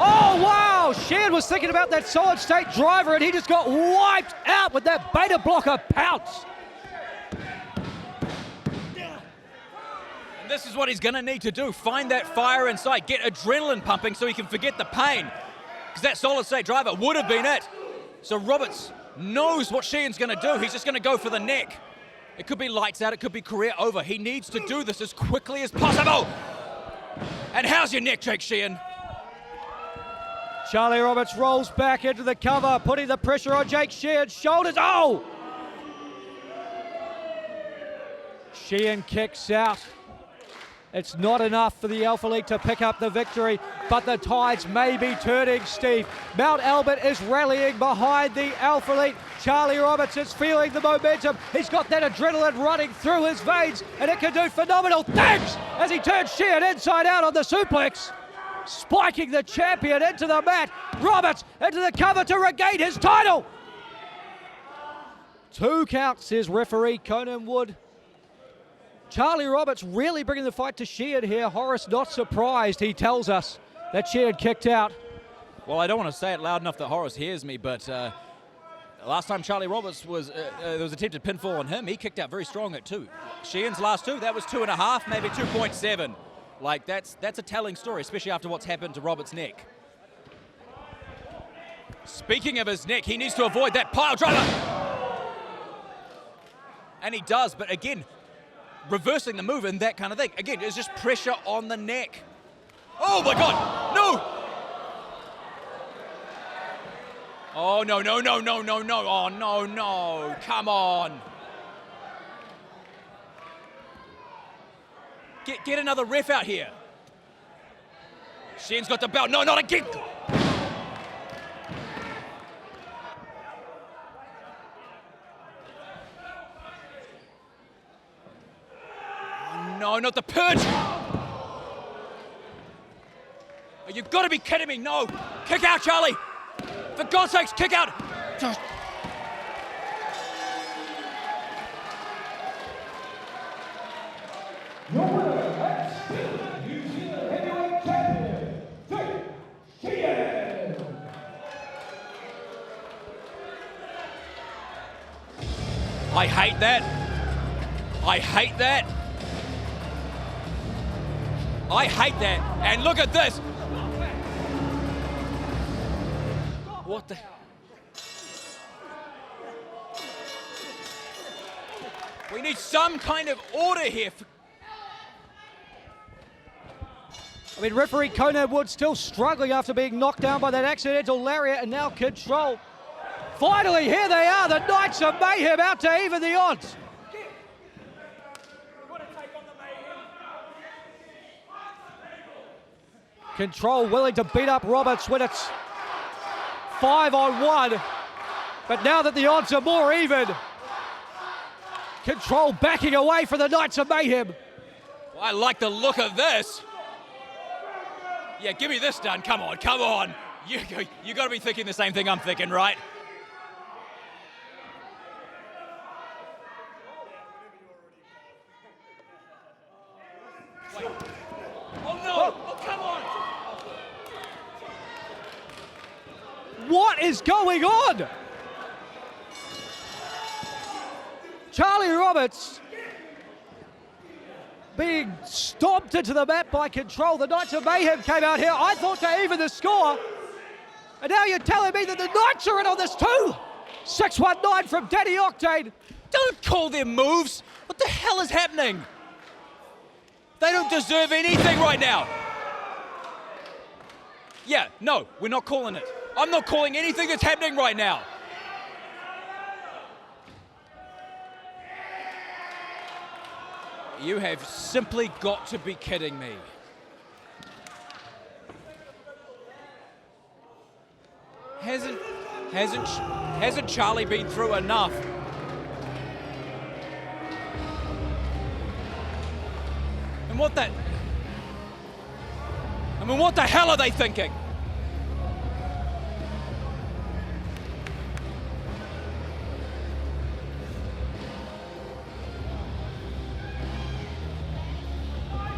Oh, wow! Sheehan was thinking about that solid state driver, and he just got wiped out with that beta blocker pounce. And this is what he's going to need to do. Find that fire inside. Get adrenaline pumping so he can forget the pain. Because that solid state driver would have been it. So Roberts knows what Sheehan's going to do. He's just going to go for the neck. It could be lights out. It could be career over. He needs to do this as quickly as possible. And how's your neck, Jake Sheehan? Charlie Roberts rolls back into the cover, putting the pressure on Jake Sheehan's shoulders. Oh! Sheehan kicks out. It's not enough for the Alpha Elite to pick up the victory, but the tides may be turning, Steve. Mount Albert is rallying behind the Alpha Elite. Charlie Roberts is feeling the momentum. He's got that adrenaline running through his veins, and it can do phenomenal things as he turns Sheehan inside out on the suplex. Spiking the champion into the mat. Roberts into the cover to regain his title. 2 counts, says referee Conan Wood. Charlie Roberts really bringing the fight to Sheehan here. Horace not surprised. He tells us that Sheehan kicked out. Well, I don't want to say it loud enough that Horace hears me, but last time Charlie Roberts was, there was attempted pinfall on him, he kicked out very strong at 2. Sheehan's last 2, that was 2.5, maybe 2.7. Like, that's a telling story, especially after what's happened to Roberts' neck. Speaking of his neck, he needs to avoid that pile driver. And he does, but again, reversing the move and that kind of thing. Again, it's just pressure on the neck. Oh my God, no! Oh, no, no, no, no, no, no. Oh, no, no, come on. Get another ref out here. Sheehan's got the belt. No, not again. Oh, no, not the perch. Oh, you've got to be kidding me. No. Kick out, Charlie. For God's sakes, kick out. I hate that. I hate that. I hate that. And look at this. What the? We need some kind of order here. I mean, referee Conan Wood still struggling after being knocked down by that accidental lariat, and now Control. Finally, here they are, the Knights of Mayhem out to even the odds. Control willing to beat up Roberts when it's 5-on-1. But now that the odds are more even, Control backing away from the Knights of Mayhem. Well, I like the look of this. Yeah, give me this done. Come on, come on. You got to be thinking the same thing I'm thinking, right? Wait. Oh, no. Oh, come on. What is going on? Charlie Roberts being stomped into the mat by Control. The Knights of Mayhem came out here, I thought, to even the score. And now you're telling me that the Knights are in on this too? 619 from Danny Octane. Don't call them moves. What the hell is happening? They don't deserve anything right now. Yeah, no, we're not calling it. I'm not calling anything that's happening right now. You have simply got to be kidding me. Hasn't Charlie been through enough? And what the hell are they thinking?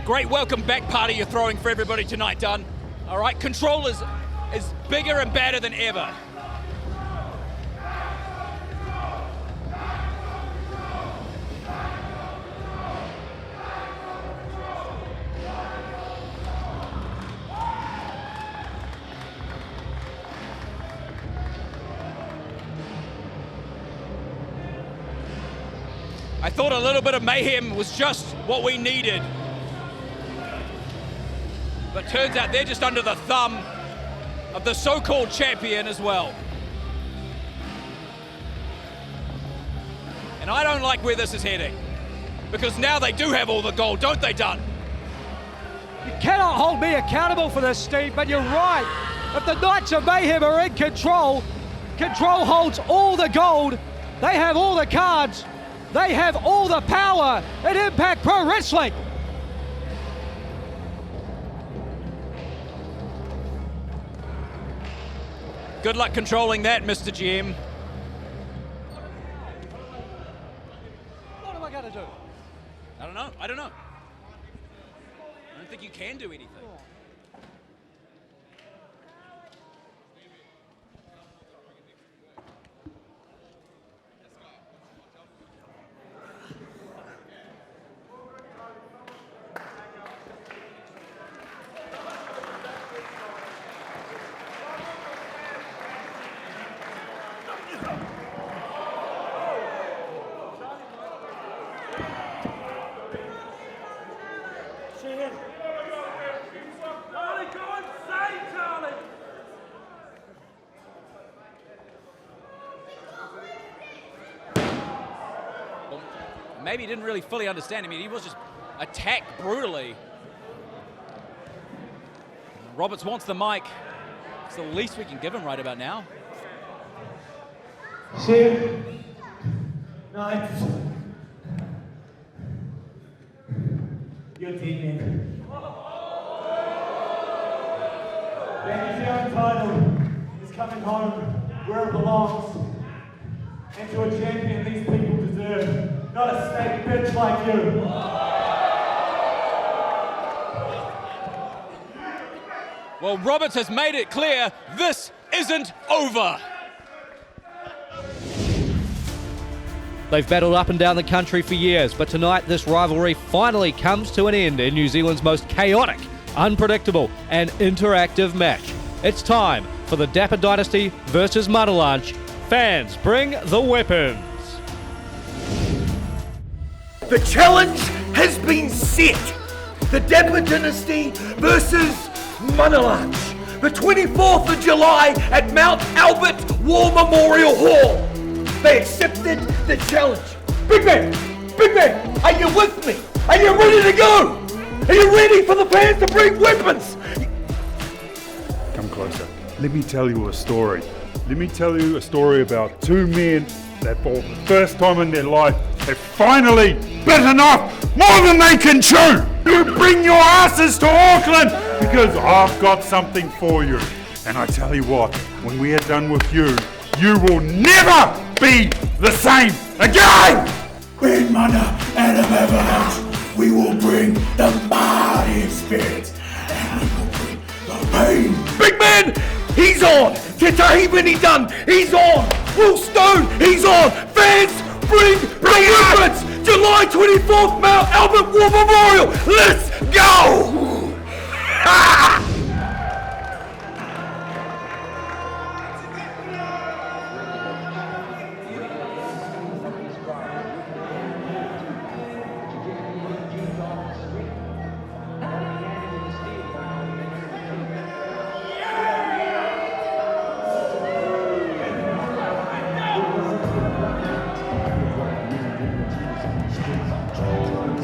Great welcome back party you're throwing for everybody tonight, Dunn. All right, Control is bigger and badder than ever. I thought a little bit of mayhem was just what we needed. But turns out they're just under the thumb of the so-called champion as well. And I don't like where this is heading, because now they do have all the gold, don't they, Dunn? You cannot hold me accountable for this, Steve, but you're right. If the Knights of Mayhem are in Control, Control holds all the gold, they have all the cards, they have all the power in Impact Pro Wrestling. Good luck controlling that, Mr. GM. What am I going to do? I don't know. I don't think you can do anything. Maybe he didn't really fully understand. I mean, he was just attacked brutally. Roberts wants the mic. It's the least we can give him right about now. Shiv, Knights, your team, man. The New Zealand title is coming home where it belongs, and to a champion these people deserve. Not a snake bitch like you. Well, Roberts has made it clear this isn't over. They've battled up and down the country for years, but tonight this rivalry finally comes to an end in New Zealand's most chaotic, unpredictable and interactive match. It's time for the Dapper Dynasty versus Manalanch. Fans, bring the weapons. The challenge has been set. The Dapper Dynasty versus Manalanch. The 24th of July at Mount Albert War Memorial Hall. They accepted the challenge. Big man, are you with me? Are you ready to go? Are you ready for the fans to bring weapons? Come closer. Let me tell you a story. Let me tell you a story about two men that for the first time in their life have finally bitten off more than they can chew. You bring your asses to Auckland because I've got something for you. And I tell you what, when we are done with you, you will never be the same again! In Mana and Avalanche, we will bring the mighty spirit, and we will bring the pain. Big man, he's on. Te Tahi Winnie Dunn, he's on. Will Stone, he's on. Fans, bring the weapons. July 24th, Mount Albert War Memorial. Let's go! Ha!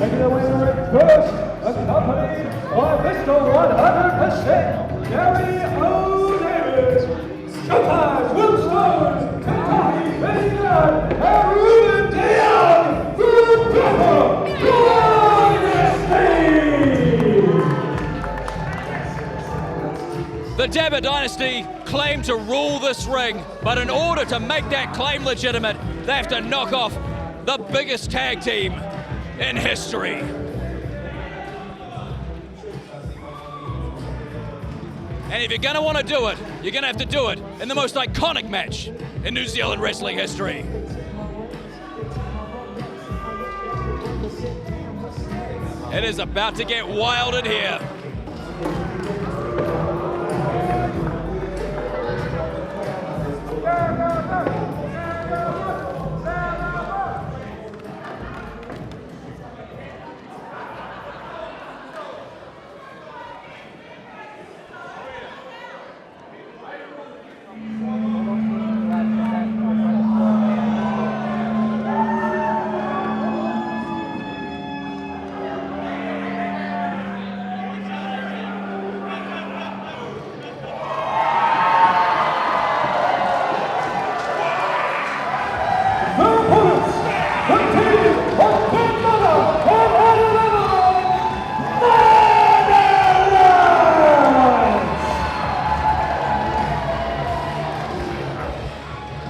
taking the winner at first, accompanied by Mr. 100%, Gary O'Davis. Showtimes, Will Stone, Kentucky, Vinny Dunn, and Ruben Dion, the Dapper Dynasty! The Dapper Dynasty claim to rule this ring, but in order to make that claim legitimate, they have to knock off the biggest tag team in history. And if you're going to want to do it, you're going to have to do it in the most iconic match in New Zealand wrestling history. It is about to get wild in here.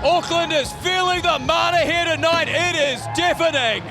Auckland is feeling the mana here tonight. It is deafening.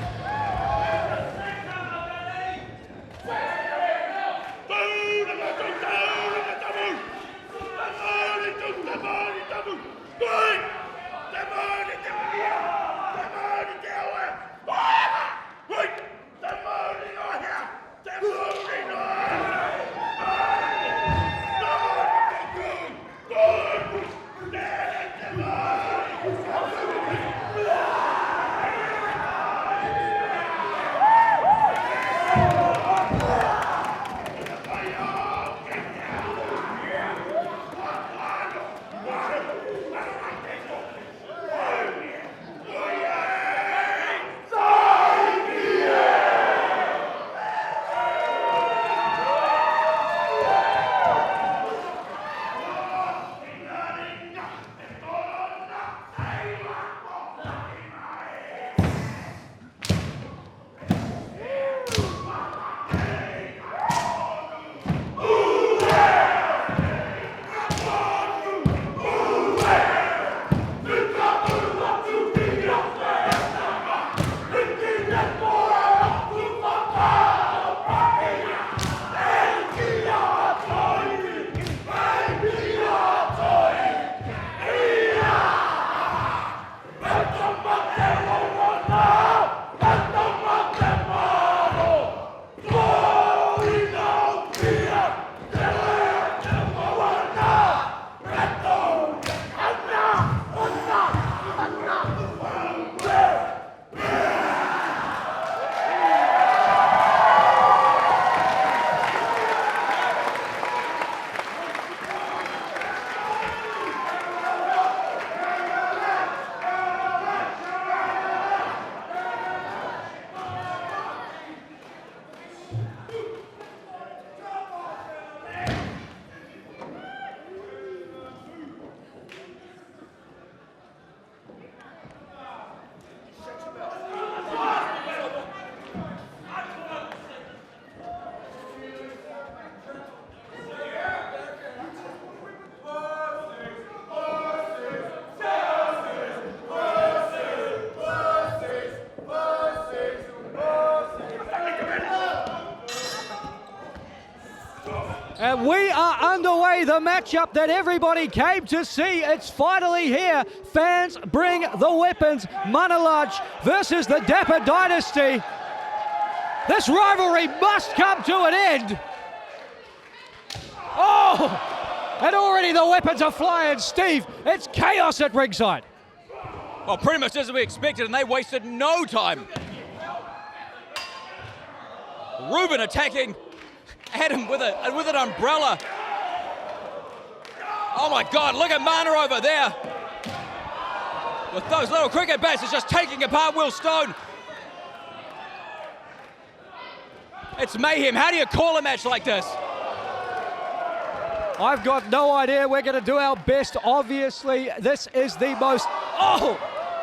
And we are underway, the matchup that everybody came to see. It's finally here. Fans bring the weapons. Manalaj versus the Dapper Dynasty. This rivalry must come to an end. Oh, and already the weapons are flying. Steve, it's chaos at ringside. Well, pretty much as we expected, and they wasted no time. Ruben attacking Adam with an umbrella. Oh my God, look at Mana over there. With those little cricket bats, it's just taking apart Will Stone. It's mayhem. How do you call a match like this? I've got no idea. We're going to do our best. Obviously, this is the most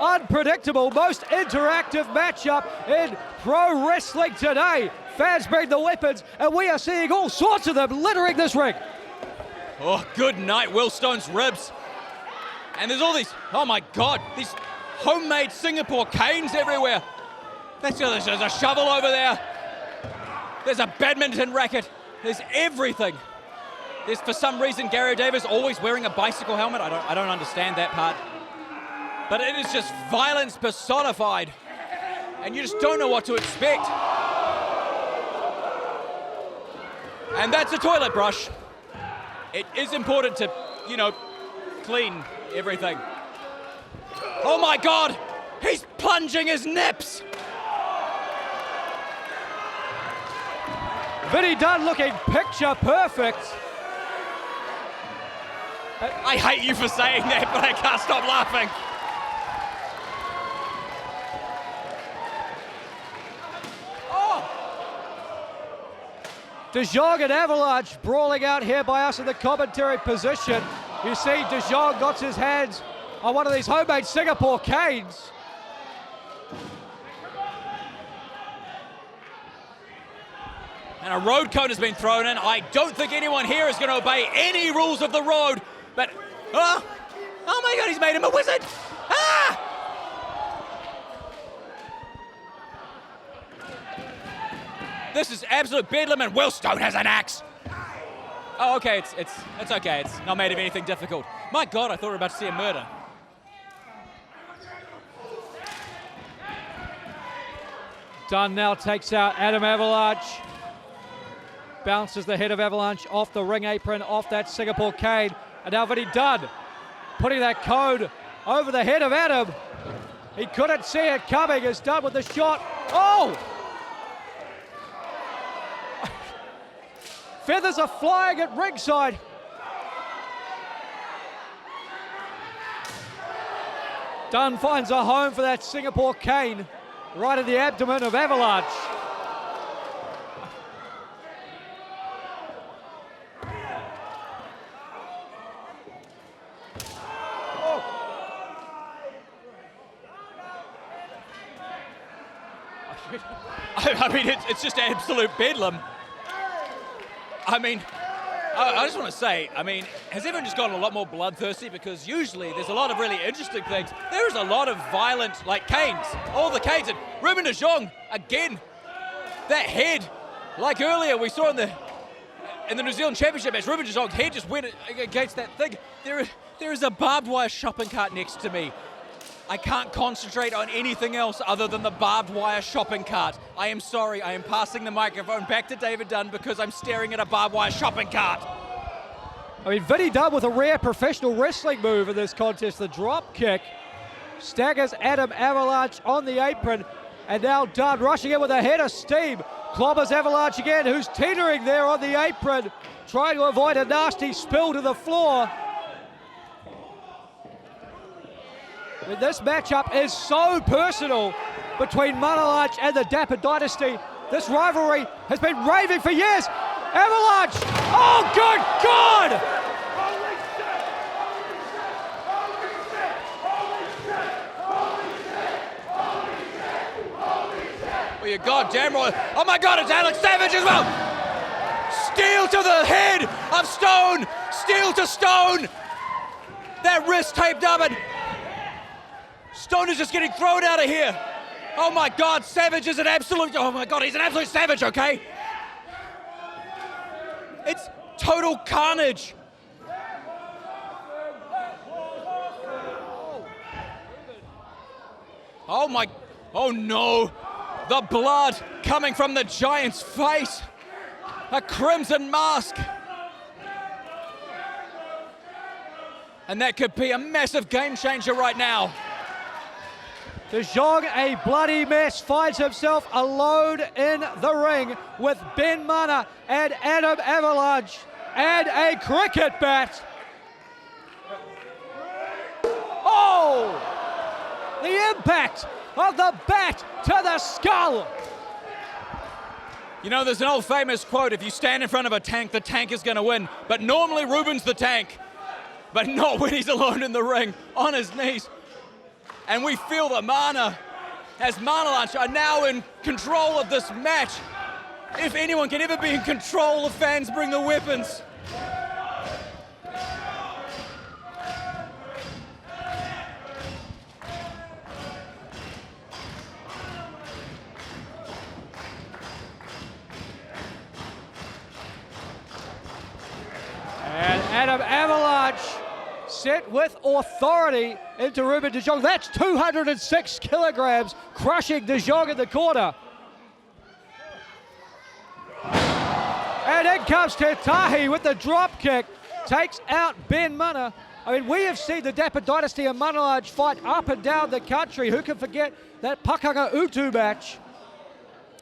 unpredictable, most interactive matchup in pro wrestling today. Fans bring the weapons, and we are seeing all sorts of them littering this ring. Oh, good night, Will Stone's ribs. And there's all these, oh my God, these homemade Singapore canes everywhere. There's a shovel over there. There's a badminton racket. There's everything. There's, for some reason, Gary Davis always wearing a bicycle helmet. I don't understand that part. But it is just violence personified. And you just don't know what to expect. And that's a toilet brush. It is important to, clean everything. Oh my God, he's plunging his nips. Vinny Dunn looking picture perfect. I hate you for saying that, but I can't stop laughing. De Jong and Avalanche brawling out here by us in the commentary position. You see De Jong got his hands on one of these homemade Singapore canes. And a road cone has been thrown in. I don't think anyone here is going to obey any rules of the road, but, oh my God, he's made him a wizard. Ah! This is absolute bedlam, and Will Stone has an axe. Oh, okay, it's okay. It's not made of anything difficult. My God, I thought we were about to see a murder. Dunn now takes out Adam Avalanche. Bounces the head of Avalanche off the ring apron, off that Singapore cane. And now Vinny Dunn putting that cone over the head of Adam. He couldn't see it coming. Is Dunn with the shot. Oh! Feathers are flying at ringside. Dunn finds a home for that Singapore cane right in the abdomen of Avalanche. I mean, it's just absolute bedlam. I mean, I just want to say, has everyone just gotten a lot more bloodthirsty? Because usually there's a lot of really interesting things. There is a lot of violent, canes. All the canes. And Ruben de Jong, again, that head, like earlier we saw in the New Zealand Championship match, Ruben de Jong's head just went against that thing. There is a barbed wire shopping cart next to me. I can't concentrate on anything else other than the barbed wire shopping cart. I am sorry, I am passing the microphone back to David Dunn because I'm staring at a barbed wire shopping cart. I mean, Vinny Dunn with a rare professional wrestling move in this contest, the drop kick. Staggers Adam Avalanche on the apron, and now Dunn rushing in with a head of steam. Clobbers Avalanche again, who's teetering there on the apron, trying to avoid a nasty spill to the floor. I mean, this matchup is so personal between Avalanche and the Dapper Dynasty. This rivalry has been raving for years. Avalanche! Oh, good God! Well, you're goddamn right. Oh my God, it's Alex Savage as well. Steel to the head of Stone. Steel to Stone. That wrist taped up, and Stone is just getting thrown out of here. Oh my God, Savage is an absolute, oh my God, he's an absolute savage, okay? It's total carnage. Oh no. The blood coming from the Giant's face. A crimson mask. And that could be a massive game changer right now. De Jong, a bloody mess, finds himself alone in the ring with Ben Mana and Adam Avalanche and a cricket bat. Oh! The impact of the bat to the skull. You know, there's an old famous quote, if you stand in front of a tank, the tank is going to win. But normally Ruben's the tank, but not when he's alone in the ring, on his knees. And we feel that Mana, as Mana Lunch, are now in control of this match. If anyone can ever be in control, the fans bring the weapons. And Adam Avalanche set with authority into Ruben de Jong. That's 206 kilograms, crushing de Jong in the corner. And in comes Tetahi with the drop kick, takes out Ben Mana. I mean, we have seen the Dapper Dynasty and Mana Lunch fight up and down the country. Who can forget that Pakanga Utu match?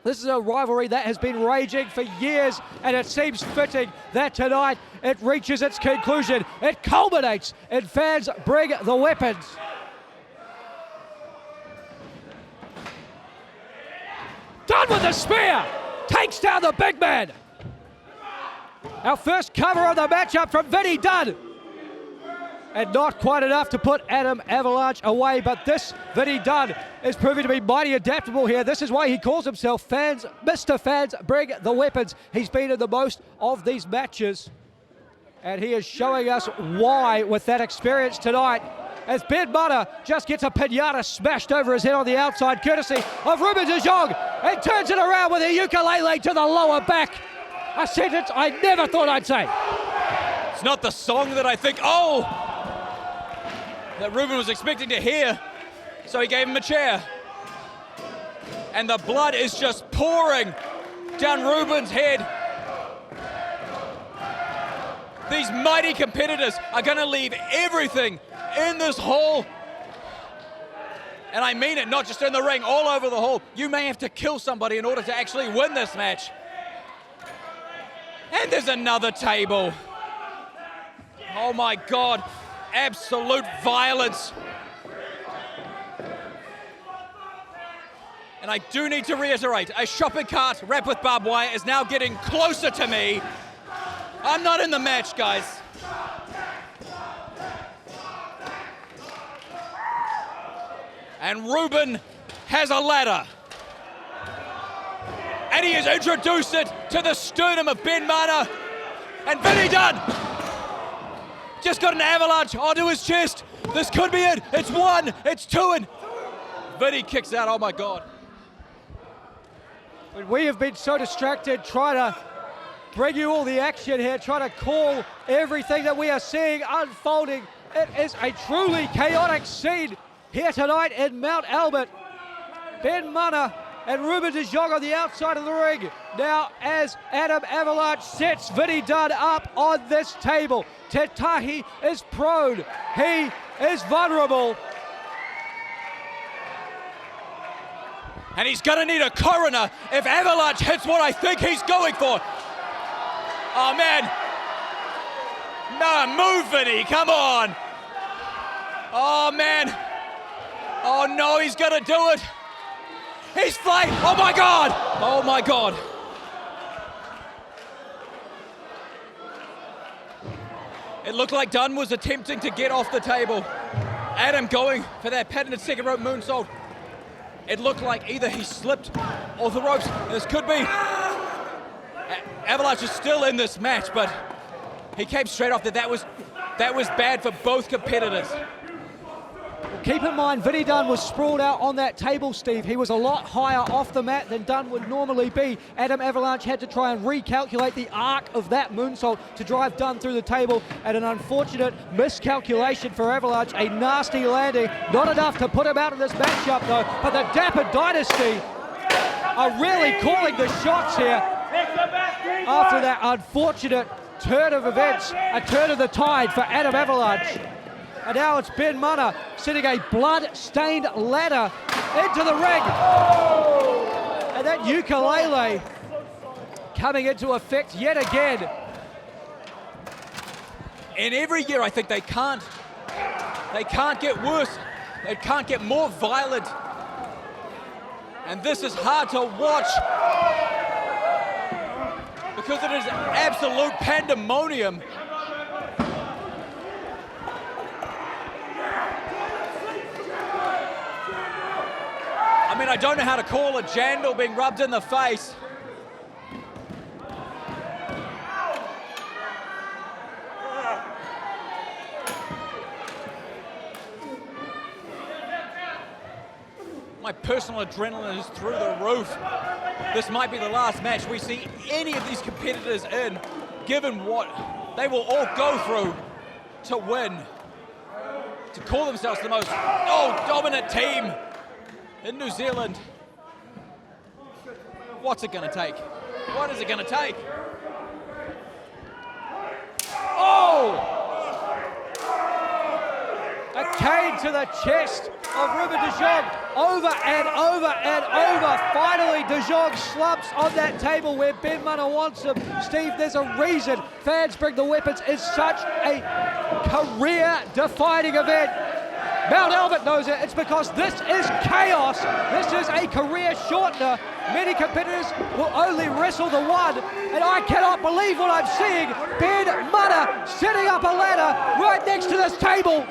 This is a rivalry that has been raging for years, and it seems fitting that tonight it reaches its conclusion. It culminates in fans bring the weapons. Done with the spear, takes down the big man. Our first cover of the matchup from Vinny Dunn. And not quite enough to put Adam Avalanche away, but this Vinny Dunn is proving to be mighty adaptable here. This is why he calls himself Fans, Mr. Fans Bring the Weapons. He's been in the most of these matches, and he is showing us why with that experience tonight, as Ben Mana just gets a pinata smashed over his head on the outside, courtesy of Ruben de Jong, and turns it around with a ukulele to the lower back. A sentence I never thought I'd say. It's not the song that I think, that Ruben was expecting to hear, so he gave him a chair. And the blood is just pouring down Ruben's head. These mighty competitors are going to leave everything in this hall. And I mean it, not just in the ring, all over the hall. You may have to kill somebody in order to actually win this match. And there's another table. Oh my God. Absolute violence. And I do need to reiterate, a shopping cart wrapped with barbed wire is now getting closer to me. I'm not in the match, guys. And Ruben has a ladder. And he has introduced it to the sternum of Ben Mana. And Vinny Dunn just got an avalanche onto his chest. This could be it. It's one, it's two, and Vinny kicks out. Oh my God. We have been so distracted trying to bring you all the action here, trying to call everything that we are seeing unfolding. It is a truly chaotic scene here tonight in Mount Albert. Ben Mana and Ruben de Jong on the outside of the ring. Now as Adam Avalanche sets Vinny Dunn up on this table. Tetahi is prone. He is vulnerable. And he's gonna need a coroner if Avalanche hits what I think he's going for. Oh man. No, move Vinny, come on. Oh man. Oh no, he's gonna do it. He's flying, oh my God. Oh my God. It looked like Dunn was attempting to get off the table. Adam going for that patented second rope moonsault. It looked like either he slipped off the ropes. This could be. Avalanche is still in this match, but he came straight off that was bad for both competitors. Keep in mind, Vinny Dunn was sprawled out on that table, Steve. He was a lot higher off the mat than Dunn would normally be. Adam Avalanche had to try and recalculate the arc of that moonsault to drive Dunn through the table, and an unfortunate miscalculation for Avalanche. A nasty landing, not enough to put him out of this matchup though, but the Dapper Dynasty are really calling the shots here after that unfortunate turn of events, a turn of the tide for Adam Avalanche. And now it's Ben Mana setting a blood-stained ladder into the ring. And that ukulele coming into effect yet again. And every year I think they can't get worse. It can't get more violent. And this is hard to watch. because it is absolute pandemonium. I mean, I don't know how to call a jandal being rubbed in the face. My personal adrenaline is through the roof. This might be the last match we see any of these competitors in, given what they will all go through to win, to call themselves the most dominant team in New Zealand. What's it going to take? What is it going to take? Oh! A cane to the chest of Ruben de Jong, over and over and over. Finally, de Jong slumps on that table where Ben Munner wants him. Steve, there's a reason Fans Bring the Weapons is such a career-defining event. Mount Albert knows it. It's because this is chaos. This is a career shortener. Many competitors will only wrestle the one, and I cannot believe what I'm seeing. Ben Munner setting up a ladder right next to this table.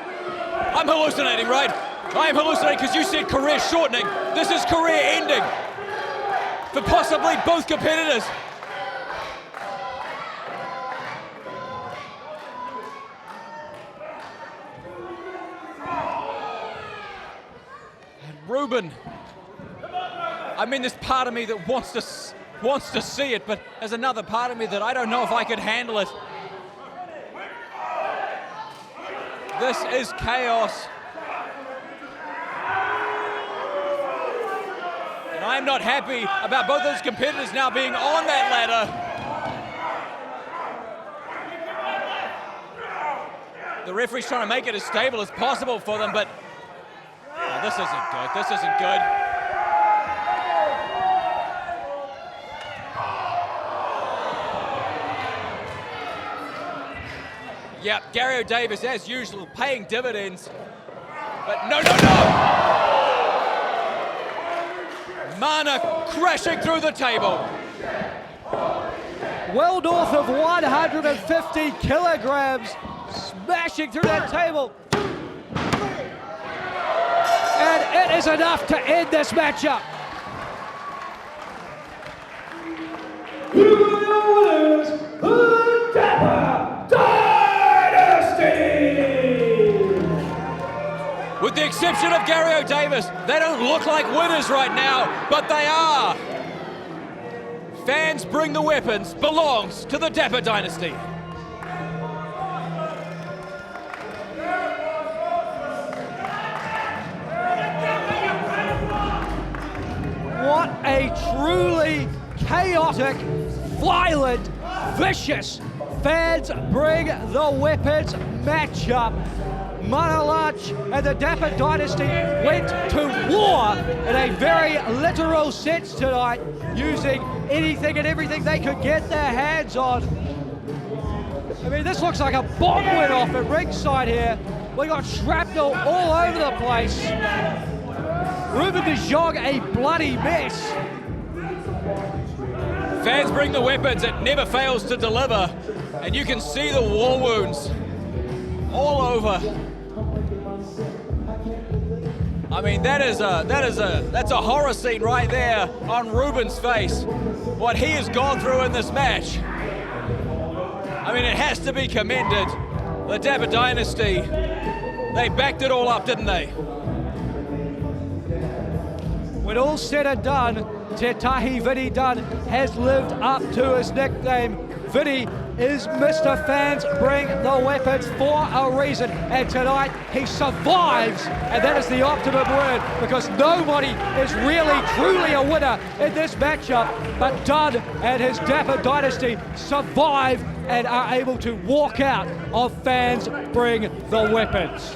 I'm hallucinating, right? I'm hallucinating because you said career shortening. This is career ending for possibly both competitors. And Ruben, I mean, there's part of me that wants to see it, but there's another part of me that I don't know if I could handle it. This is chaos. And I'm not happy about both those competitors now being on that ladder. The referee's trying to make it as stable as possible for them, but this isn't good. This isn't good. Yep, Gary O'Davis, as usual, paying dividends. But no! Mana crashing through the table. Well north of 150 kilograms, smashing through that table. And it is enough to end this matchup. With the exception of Gary O'Davis, they don't look like winners right now, but they are. Fans Bring the Weapons belongs to the Dapper Dynasty. What a truly chaotic, violent, vicious Fans Bring the Weapons matchup. Manalach and the Dapper Dynasty went to war in a very literal sense tonight, using anything and everything they could get their hands on. I mean, this looks like a bomb went off at ringside here. We got shrapnel all over the place. Ruben de Jong, a bloody mess. Fans Bring the Weapons, it never fails to deliver. And you can see the war wounds all over. I mean, that's a horror scene right there on Ruben's face. What he has gone through in this match. I mean, it has to be commended. The Dapper Dynasty, they backed it all up, didn't they? When all's said and done, Te Tahi Vinny Dunn has lived up to his nickname. Vinny is Mr. Fans Bring the Weapons for a reason, and tonight he survives, and that is the optimum word, because nobody is really truly a winner in this matchup, but Dunn and his Dapper Dynasty survive and are able to walk out of Fans Bring the Weapons.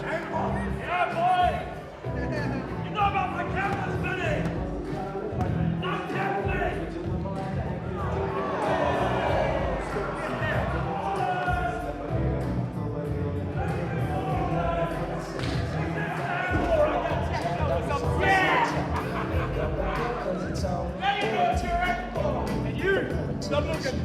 Stop looking.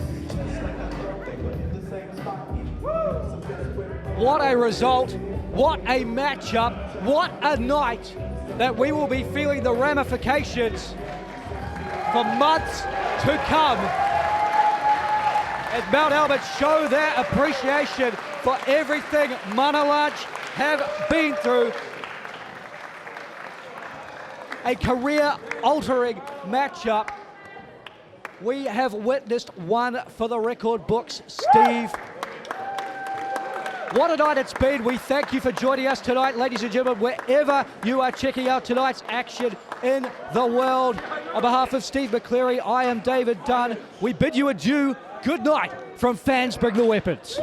What a result, what a matchup, what a night that we will be feeling the ramifications for months to come as Mount Albert show their appreciation for everything Manawatu have been through. A career-altering matchup. We have witnessed one for the record books, Steve. What a night it's been. We thank you for joining us tonight, ladies and gentlemen, wherever you are checking out tonight's action in the world. On behalf of Steve McCleary, I am David Dunn. We bid you adieu. Good night from Fans Bring the Weapons.